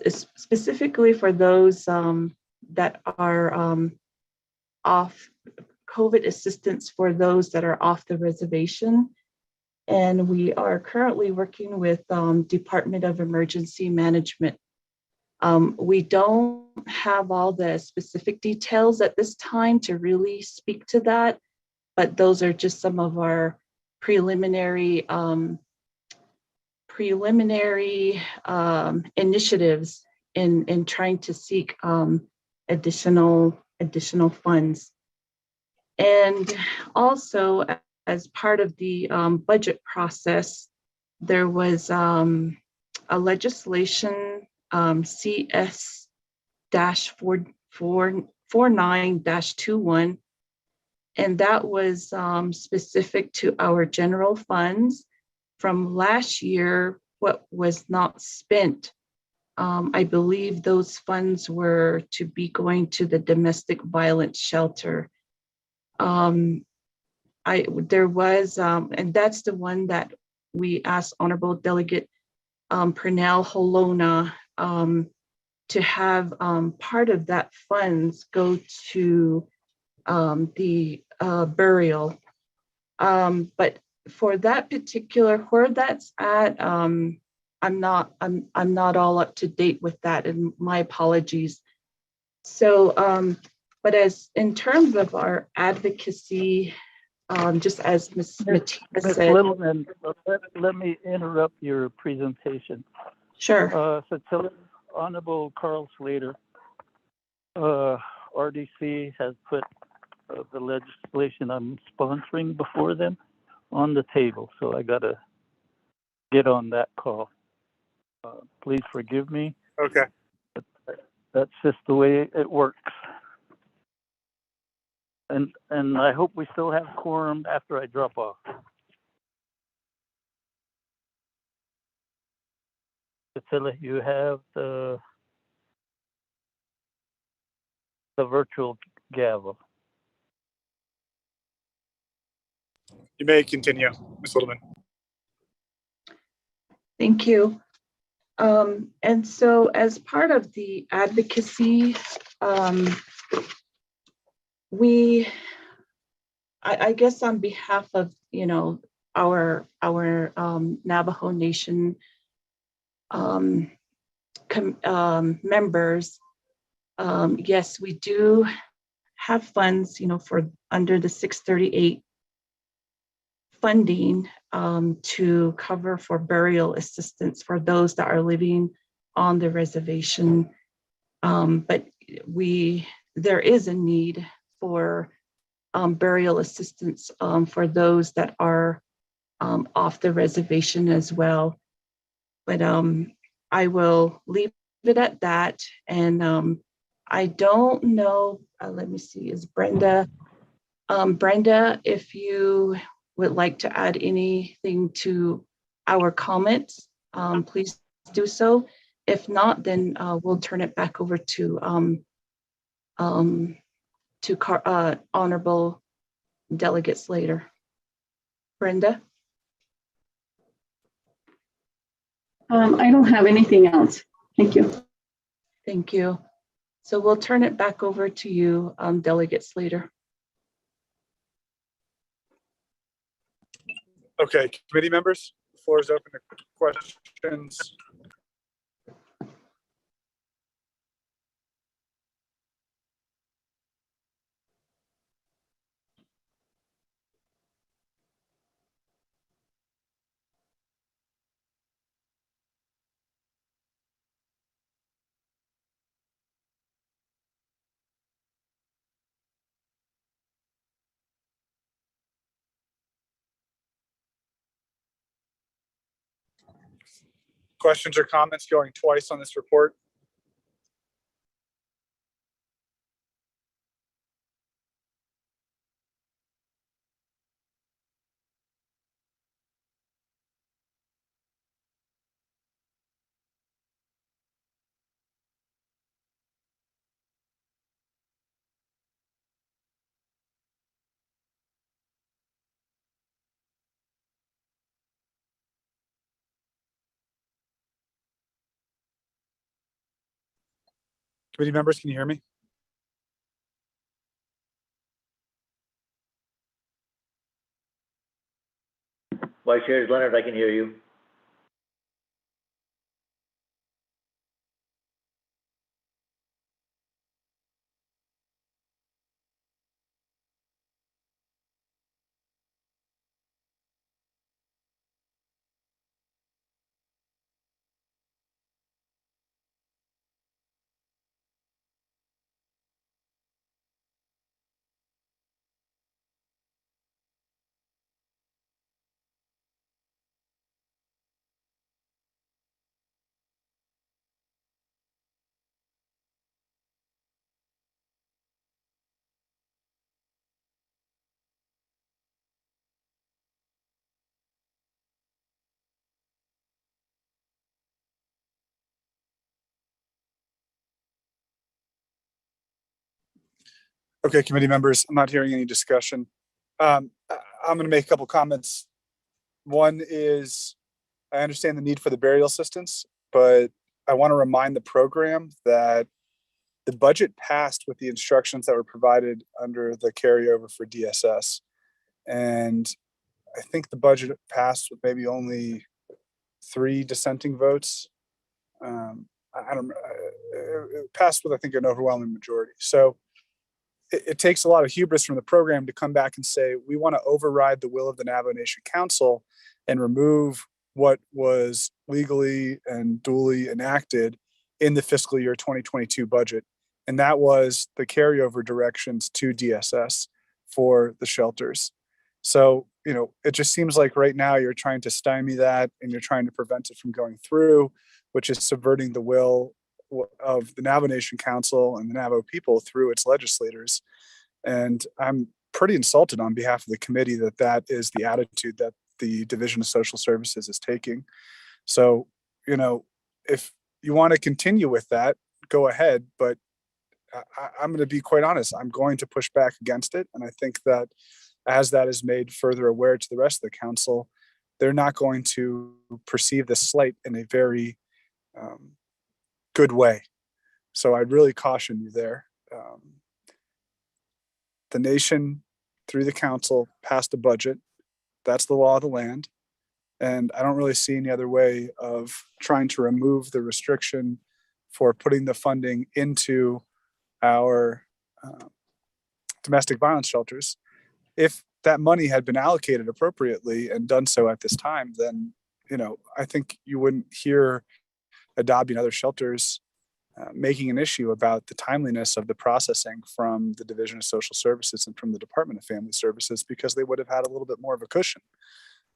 specifically for those that are off, COVID assistance for those that are off the reservation. And we are currently working with Department of Emergency Management. We don't have all the specific details at this time to really speak to that, but those are just some of our preliminary initiatives in trying to seek additional funds. And also, as part of the budget process, there was a legislation CS-49-21, and that was specific to our general funds from last year, what was not spent. I believe those funds were to be going to the domestic violence shelter. There was, and that's the one that we asked Honorable Delegate Pernell Holona to have part of that funds go to the burial. But for that particular, where that's at, I'm not all up to date with that, and my apologies. So, but as in terms of our advocacy, just as Ms. Matia
Ms.
said.
Littleman, let me interrupt your presentation.
Sure.
Cecilia, Honorable Carl Slater, RDC has put the legislation I'm sponsoring before them on the table, so I gotta get on that call. Please forgive me.
Okay.
That's just the way it works. And I hope we still have quorum after I drop off. Cecilia, you have the virtual gavel.
You may continue, Ms. Littleman.
Thank you. And so as part of the advocacy, I guess on behalf of, our Navajo Nation members, yes, we do have funds, for under the 638 funding to cover for burial assistance for those that are living on the reservation. But there is a need for burial assistance for those that are off the reservation as well. But I will leave it at that. And I don't know, let me see, is Brenda, if you would like to add anything to our comments, please do so. If not, then we'll turn it back over to honorable delegates later. Brenda?
I don't have anything else. Thank you.
Thank you. So we'll turn it back over to you, delegates later.
Okay, committee members, the floor is open to questions. Questions or comments going twice on this report? Committee members, can you hear me?
Vice Chair Leonard, I can hear you.
Okay, committee members, I'm not hearing any discussion. I'm going to make a couple comments. One is, I understand the need for the burial assistance, but I want to remind the program that the budget passed with the instructions that were provided under the carryover for DSS. And I think the budget passed with maybe only 3 dissenting votes. I don't, it passed with, I think, an overwhelming majority. So it takes a lot of hubris from the program to come back and say, we want to override the will of the Navajo Nation Council and remove what was legally and duly enacted in the fiscal year 2022 budget. And that was the carryover directions to DSS for the shelters. So, it just seems like right now you're trying to stymie that and you're trying to prevent it from going through, which is subverting the will of the Navajo Nation Council and the Navajo people through its legislators. And I'm pretty insulted on behalf of the committee that is the attitude that the Division of Social Services is taking. So, if you want to continue with that, go ahead. But I'm going to be quite honest. I'm going to push back against it. And I think that as that is made further aware to the rest of the council, they're not going to perceive this slight in a very good way. So I'd really caution you there. The nation, through the council, passed a budget. That's the law of the land. And I don't really see any other way of trying to remove the restriction for putting the funding into our domestic violence shelters. If that money had been allocated appropriately and done so at this time, then, I think you wouldn't hear adopting other shelters making an issue about the timeliness of the processing from the Division of Social Services and from the Department of Family Services, because they would have had a little bit more of a cushion.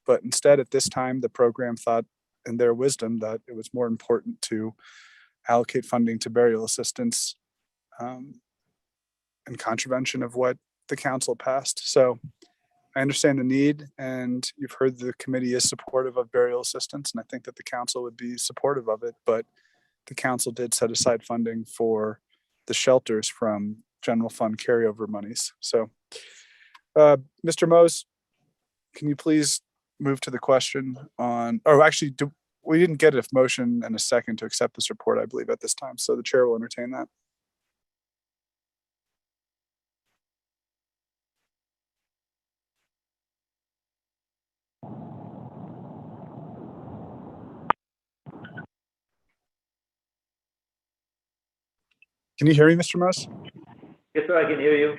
But instead, at this time, the program thought in their wisdom that it was more important to allocate funding to burial assistance in contravention of what the council passed. So I understand the need, and you've heard the committee is supportive of burial assistance, and I think that the council would be supportive of it, but the council did set aside funding for the shelters from general fund carryover monies. So, Mr. Mose, can you please move to the question on, actually, we didn't get a motion and a second to accept this report, I believe, at this time. So the chair will entertain that. Can you hear me, Mr. Mose?
Yes, sir, I can hear you.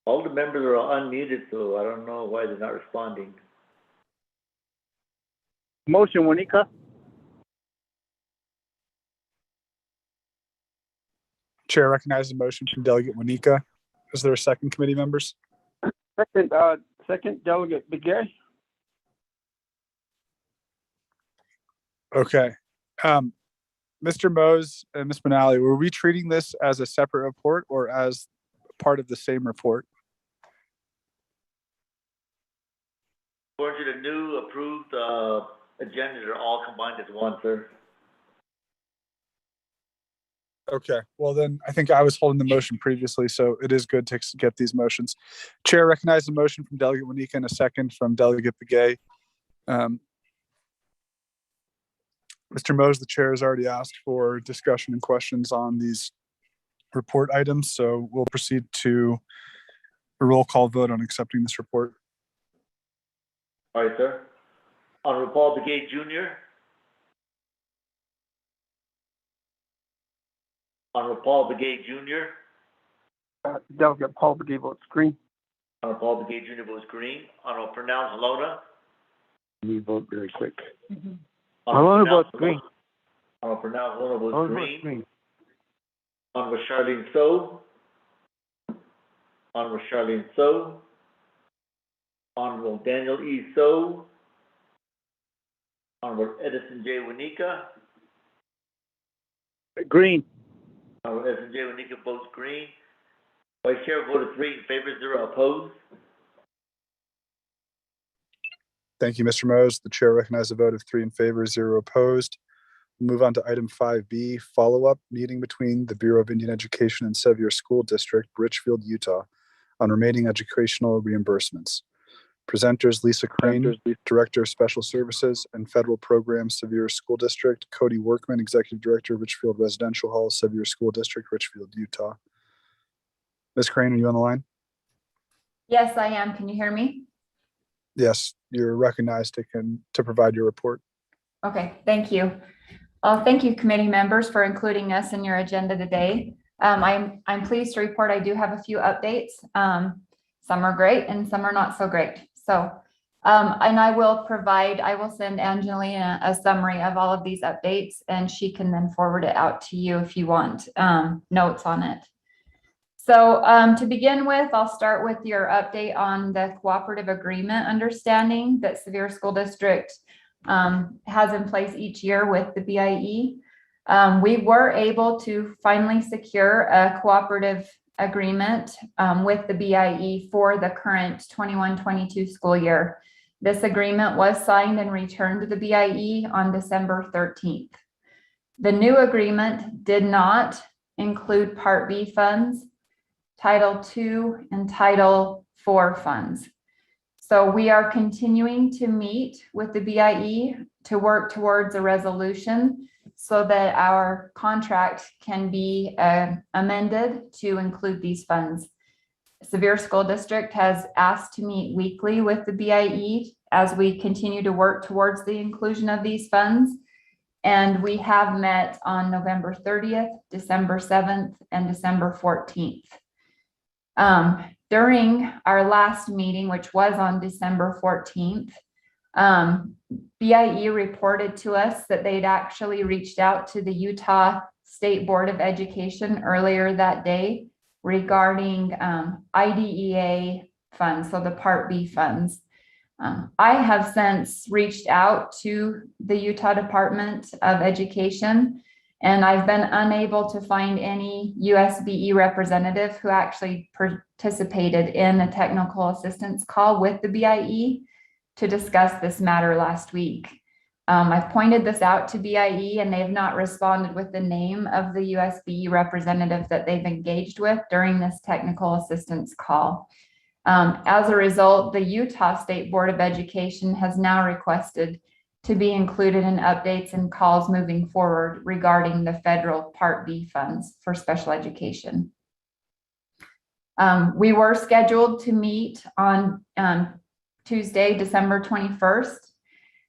All the members are unmuted, so I don't know why they're not responding.
Motion, Wanika.
Chair recognizes a motion from Delegate Wanika. Is there a second, committee members?
Second, Delegate Begay.
Okay. Mr. Mose and Ms. Manali, were we treating this as a separate report or as part of the same report?
According to the new approved agendas, are all combined as one, sir.
Okay, well then I think I was holding the motion previously, so it is good to get these motions. Chair recognizes a motion from Delegate Wanika and a second from Delegate Begay. Mr. Mose, the chair has already asked for discussion and questions on these report items, so we'll proceed to a roll call vote on accepting this report.
All right, sir. Honorable Paul Begay Jr. Honorable Paul Begay Jr.
Delegate Paul Begay votes green.
Honorable Paul Begay Jr. votes green. Honorable Pernell Halona.
Let me vote very quick.
Honorable
Halona votes green.
Honorable Pernell Halona votes
Halona
green.
votes green.
Honorable Charlene So. Honorable Charlene So. Honorable Daniel E. So. Honorable Edison J. Wanika.
Green.
Honorable Edison J. Wanika votes green. Vice Chair voted 3 in favor, 0 opposed.
Thank you, Mr. Mose. The chair recognizes a vote of 3 in favor, 0 opposed. We'll move on to item 5B, follow-up meeting between the Bureau of Indian Education and Sevier School District, Richfield, Utah, on remaining educational reimbursements. Presenters Lisa Crane, Director of Special Services and Federal Programs, Sevier School District; Cody Workman, Executive Director, Richfield Residential Hall, Sevier School District, Richfield, Utah. Ms. Crane, are you on the line?
Yes, I am. Can you hear me?
Yes, you're recognized to provide your report.
Okay, thank you. Thank you, committee members, for including us in your agenda today. I'm pleased to report I do have a few updates. Some are great and some are not so great. So, and I will send Angelina a summary of all of these updates, and she can then forward it out to you if you want notes on it. So to begin with, I'll start with your update on the cooperative agreement understanding that Sevier School District has in place each year with the BIE. We were able to finally secure a cooperative agreement with the BIE for the current 21-22 school year. This agreement was signed and returned to the BIE on December 13th. The new agreement did not include Part B funds, Title II, and Title IV funds. So we are continuing to meet with the BIE to work towards a resolution so that our contract can be amended to include these funds. Sevier School District has asked to meet weekly with the BIE as we continue to work towards the inclusion of these funds. And we have met on November 30th, December 7th, and December 14th. During our last meeting, which was on December 14th, BIE reported to us that they'd actually reached out to the Utah State Board of Education earlier that day regarding IDEA funds, so the Part B funds. I have since reached out to the Utah Department of Education, and I've been unable to find any USBE representative who actually participated in a technical assistance call with the BIE to discuss this matter last week. I've pointed this out to BIE and they've not responded with the name of the USBE representative that they've engaged with during this technical assistance call. As a result, the Utah State Board of Education has now requested to be included in updates and calls moving forward regarding the federal Part B funds for special education. We were scheduled to meet on Tuesday, December 21st.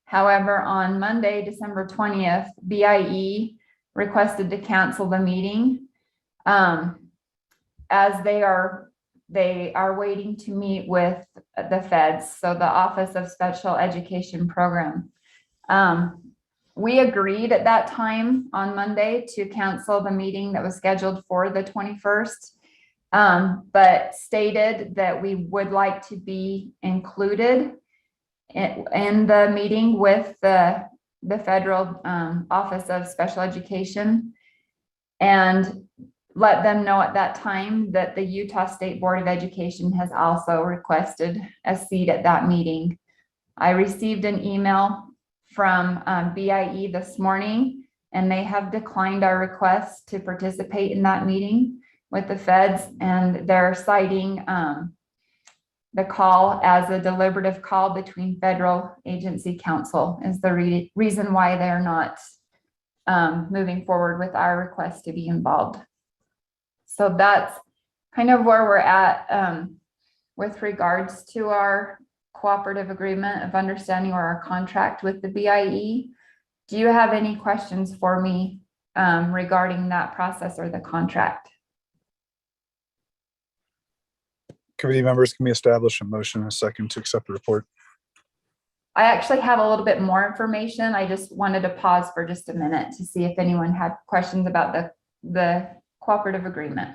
However, on Monday, December 20th, BIE requested to cancel the meeting as they are waiting to meet with the feds, so the Office of Special Education Program. We agreed at that time on Monday to cancel the meeting that was scheduled for the 21st, but stated that we would like to be included in the meeting with the federal Office of Special Education, and let them know at that time that the Utah State Board of Education has also requested a seat at that meeting. I received an email from BIE this morning, and they have declined our request to participate in that meeting with the feds, and they're citing the call as a deliberative call between federal agency counsel is the reason why they're not moving forward with our request to be involved. So that's kind of where we're at with regards to our cooperative agreement of understanding or our contract with the BIE. Do you have any questions for me regarding that process or the contract?
Committee members, can we establish a motion in a second to accept the report?
I actually have a little bit more information. I just wanted to pause for just a minute to see if anyone had questions about the cooperative agreement.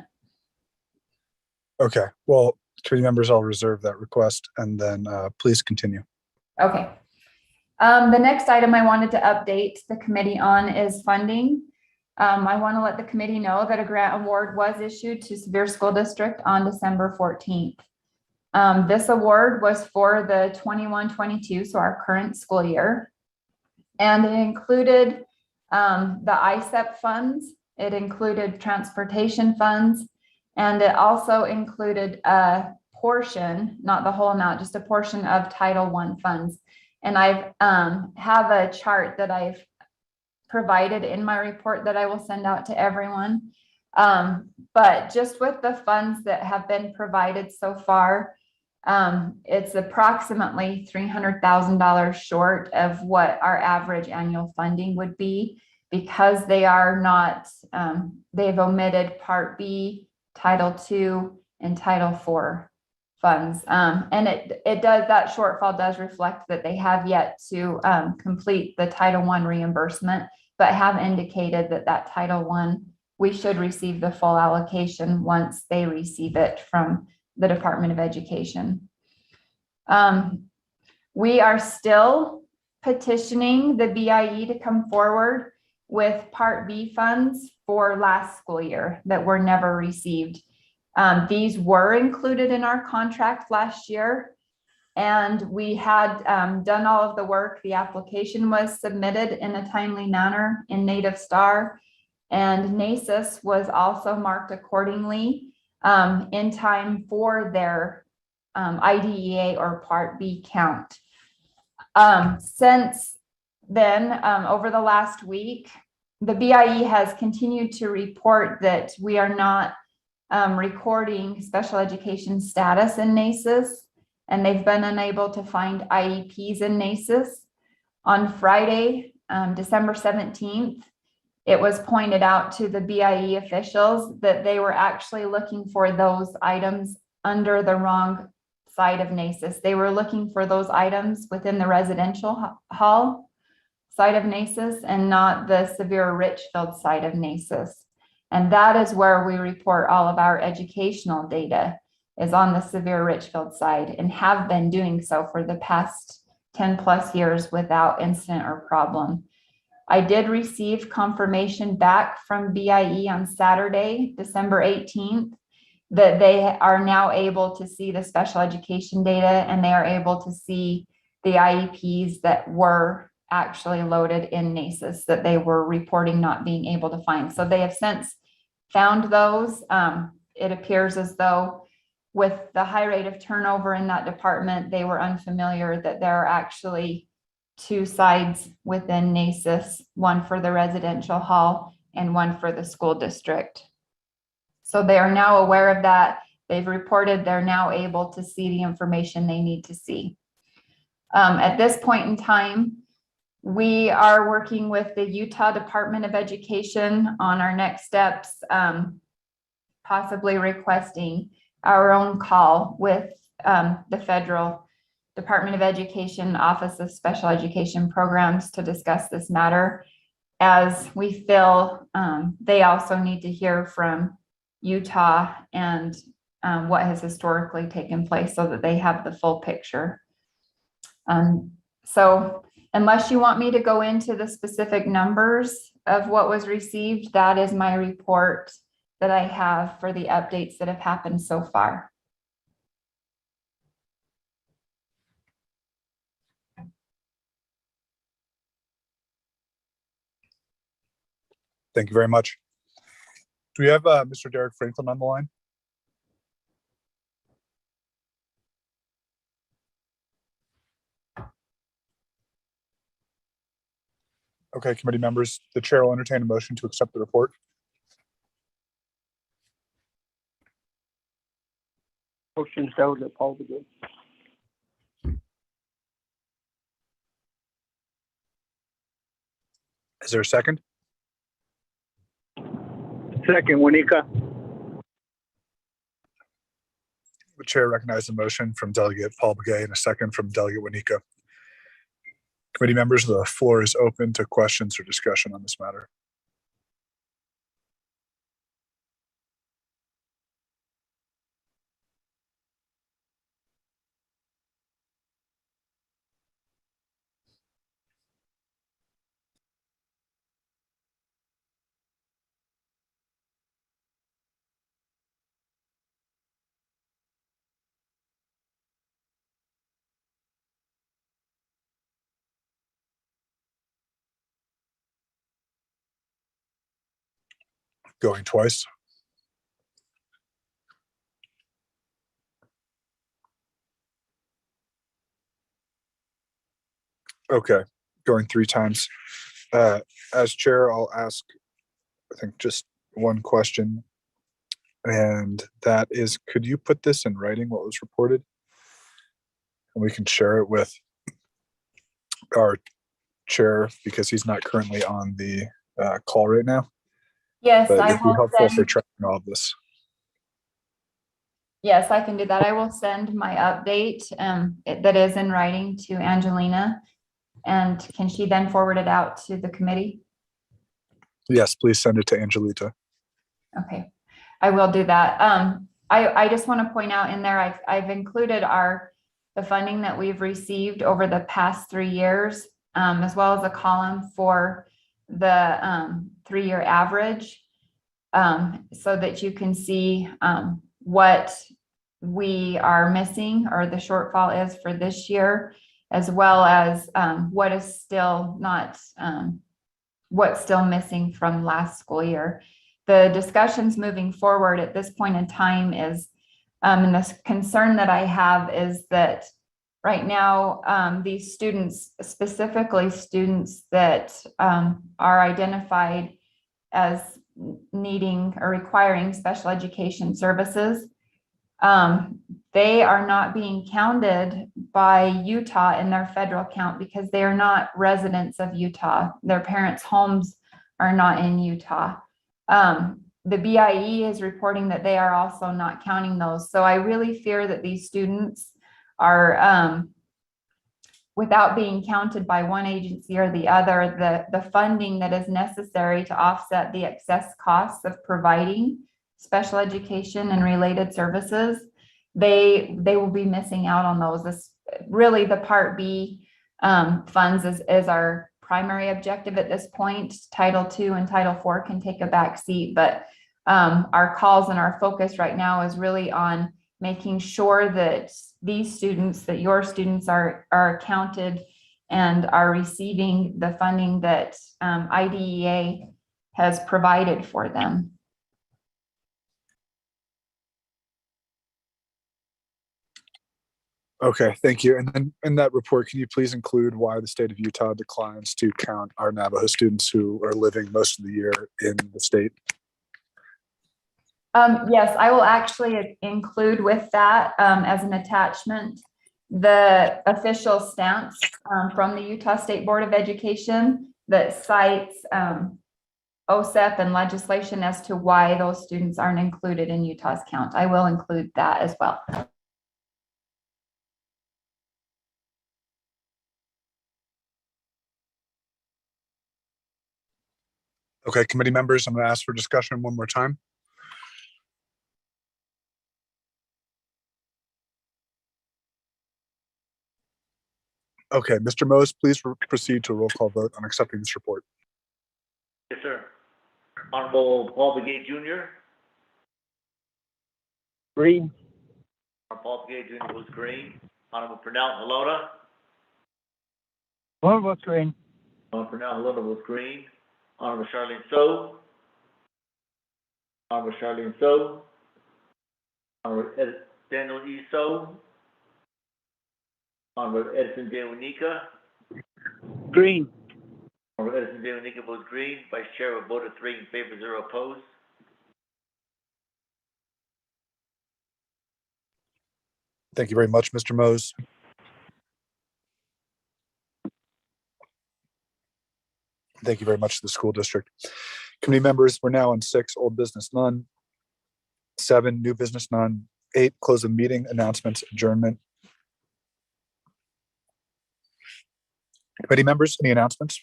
Okay, well, committee members, I'll reserve that request and then please continue.
Okay. The next item I wanted to update the committee on is funding. I want to let the committee know that a grant award was issued to Sevier School District on December 14th. This award was for the 21-22, so our current school year, and it included the ISEP funds, it included transportation funds, and it also included a portion, not the whole amount, just a portion of Title I funds. And I have a chart that I've provided in my report that I will send out to everyone But just with the funds that have been provided so far, it's approximately $300,000 short of what our average annual funding would be, because they are not, they've omitted Part B, Title II, and Title IV funds. And it does, that shortfall does reflect that they have yet to complete the Title I reimbursement, but have indicated that that Title I, we should receive the full allocation once they receive it from the Department of Education. We are still petitioning the BIE to come forward with Part B funds for last school year that were never received. These were included in our contract last year, and we had done all of the work. The application was submitted in a timely manner in Native Star, and NACIS was also marked accordingly in time for their IDEA or Part B count. Since then, over the last week, the BIE has continued to report that we are not recording special education status in NACIS, and they've been unable to find IEPs in NACIS. On Friday, December 17th, it was pointed out to the BIE officials that they were actually looking for those items under the wrong side of NACIS. They were looking for those items within the residential hall side of NACIS and not the Severe Richfield side of NACIS. And that is where we report all of our educational data, is on the Severe Richfield side, and have been doing so for the past 10 plus years without incident or problem. I did receive confirmation back from BIE on Saturday, December 18th, that they are now able to see the special education data, and they are able to see the IEPs that were actually loaded in NACIS that they were reporting not being able to find. So they have since found those. It appears as though with the high rate of turnover in that department, they were unfamiliar that there are actually two sides within NACIS, one for the residential hall and one for the school district. So they are now aware of that. They've reported they're now able to see the information they need to see. At this point in time, we are working with the Utah Department of Education on our next steps, possibly requesting our own call with the Federal Department of Education Office of Special Education Programs to discuss this matter, as we feel they also need to hear from Utah and what has historically taken place so that they have the full picture. So unless you want me to go into the specific numbers of what was received, that is my report that I have for the updates that have happened so far.
Thank you very much. Do we have Mr. Derek Franklin on the line? Okay, committee members, the chair will entertain a motion to accept the report.
Motion Delegate Paul Begay.
Is there a second?
Second, Winika.
The chair recognizes a motion from Delegate Paul Begay and a second from Delegate Winika. Committee members, the floor is open to questions or discussion on this matter. Going twice. Okay, going three times. As chair, I'll ask, I think, just one question, and that is, could you put this in writing, what was reported? And we can share it with our chair because he's not currently on the call right now.
Yes,
But
I
it'd be
will
helpful for
send,
tracking all of this.
yes, I can do that. I will send my update that is in writing to Angelina. And can she then forward it out to the committee?
Yes, please send it to Angelita.
Okay, I will do that. I just want to point out in there, I've included the funding that we've received over the past 3 years, as well as a column for the 3-year average, so that you can see what we are missing or the shortfall is for this year, as well as what is still not, what's still missing from last school year. The discussions moving forward at this point in time is, and the concern that I have is that right now, these students, specifically students that are identified as needing or requiring special education services, they are not being counted by Utah in their federal count because they are not residents of Utah. Their parents' homes are not in Utah. The BIE is reporting that they are also not counting those. So I really fear that these students are, without being counted by one agency or the other, the funding that is necessary to offset the excess costs of providing special education and related services, they will be missing out on those. This really, the Part B funds is our primary objective at this point. Title II and Title IV can take a back seat, but our calls and our focus right now is really on making sure that these students, that your students are counted and are receiving the funding that IDEA has provided for them.
Okay, thank you. And then in that report, can you please include why the state of Utah declines to count our Navajo students who are living most of the year in the state?
Yes, I will actually include with that as an attachment the official stance from the Utah State Board of Education that cites OSEP and legislation as to why those students aren't included in Utah's count. I will include that as well.
Okay, committee members, I'm going to ask for discussion one more time. Okay, Mr. Mose, please proceed to a roll call vote on accepting this report.
Yes, sir. Honorable Paul Begay Jr.
Green.
Honorable Paul Begay Jr. votes green. Honorable Pernell Halota.
One vote green.
Honorable Pernell Halota votes green. Honorable Charlene So. Honorable Charlene So. Honorable Daniel E. So. Honorable Edison J. Wanika.
Green.
Honorable Edison J. Wanika votes green. Vice Chair will vote 3 in favor, 0 opposed.
Thank you very much, Mr. Mose. Thank you very much to the school district. Committee members, we're now on 6, old business none. 7, new business none. 8, close of meeting, announcements, adjournment. Committee members, any announcements?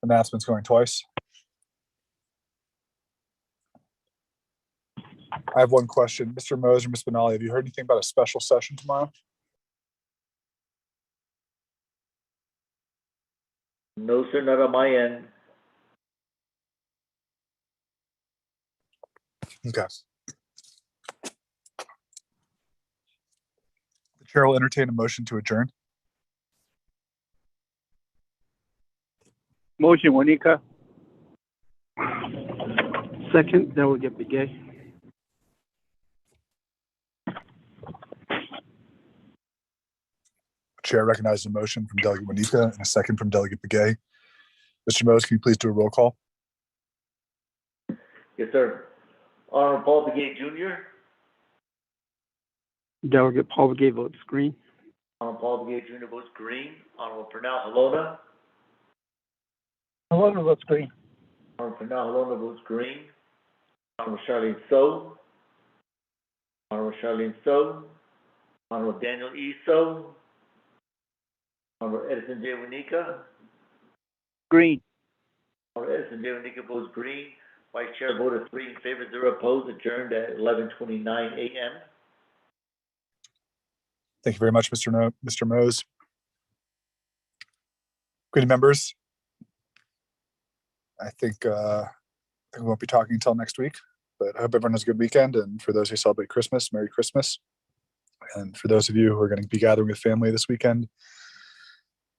Announcements going twice. I have one question. Mr. Mose or Ms. Benali, have you heard anything about a special session tomorrow?
No, sir, not on my end.
Okay. The chair will entertain a motion to adjourn.
Motion, Wanika. Second, then we'll get Begay.
Chair recognizes a motion from Delegate Juanita and a second from Delegate Begay. Mr. Mose, can you please do a roll call?
Yes, sir. Honorable Paul Begay Jr.,
Delegate Paul Begay votes green.
Honorable Paul Begay Jr. votes green. Honorable Pernell Halona,
Maloney votes green.
Honorable Pernell Halona votes green. Honorable Charlene So, Honorable Charlene So, Honorable Daniel E. So, Honorable Edison J. Winika,
Green.
Honorable Edison J. Winika votes green. Vice Chair voted 3 in favor, 0 opposed, adjourned at 11:29 a.m.
Thank you very much, Mr. Mose. Committee members, I think we won't be talking until next week, but I hope everyone has a good weekend. And for those who celebrate Christmas, Merry Christmas. And for those of you who are going to be gathering with family this weekend,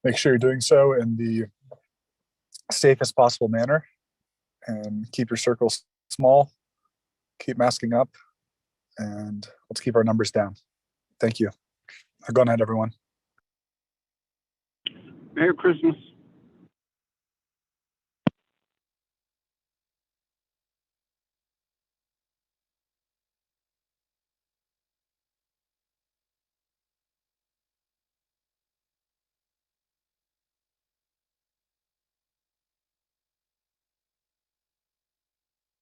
make sure you're doing so in the safest possible manner and keep your circles small, keep masking up, and let's keep our numbers down. Thank you. Go ahead, everyone.
Merry Christmas.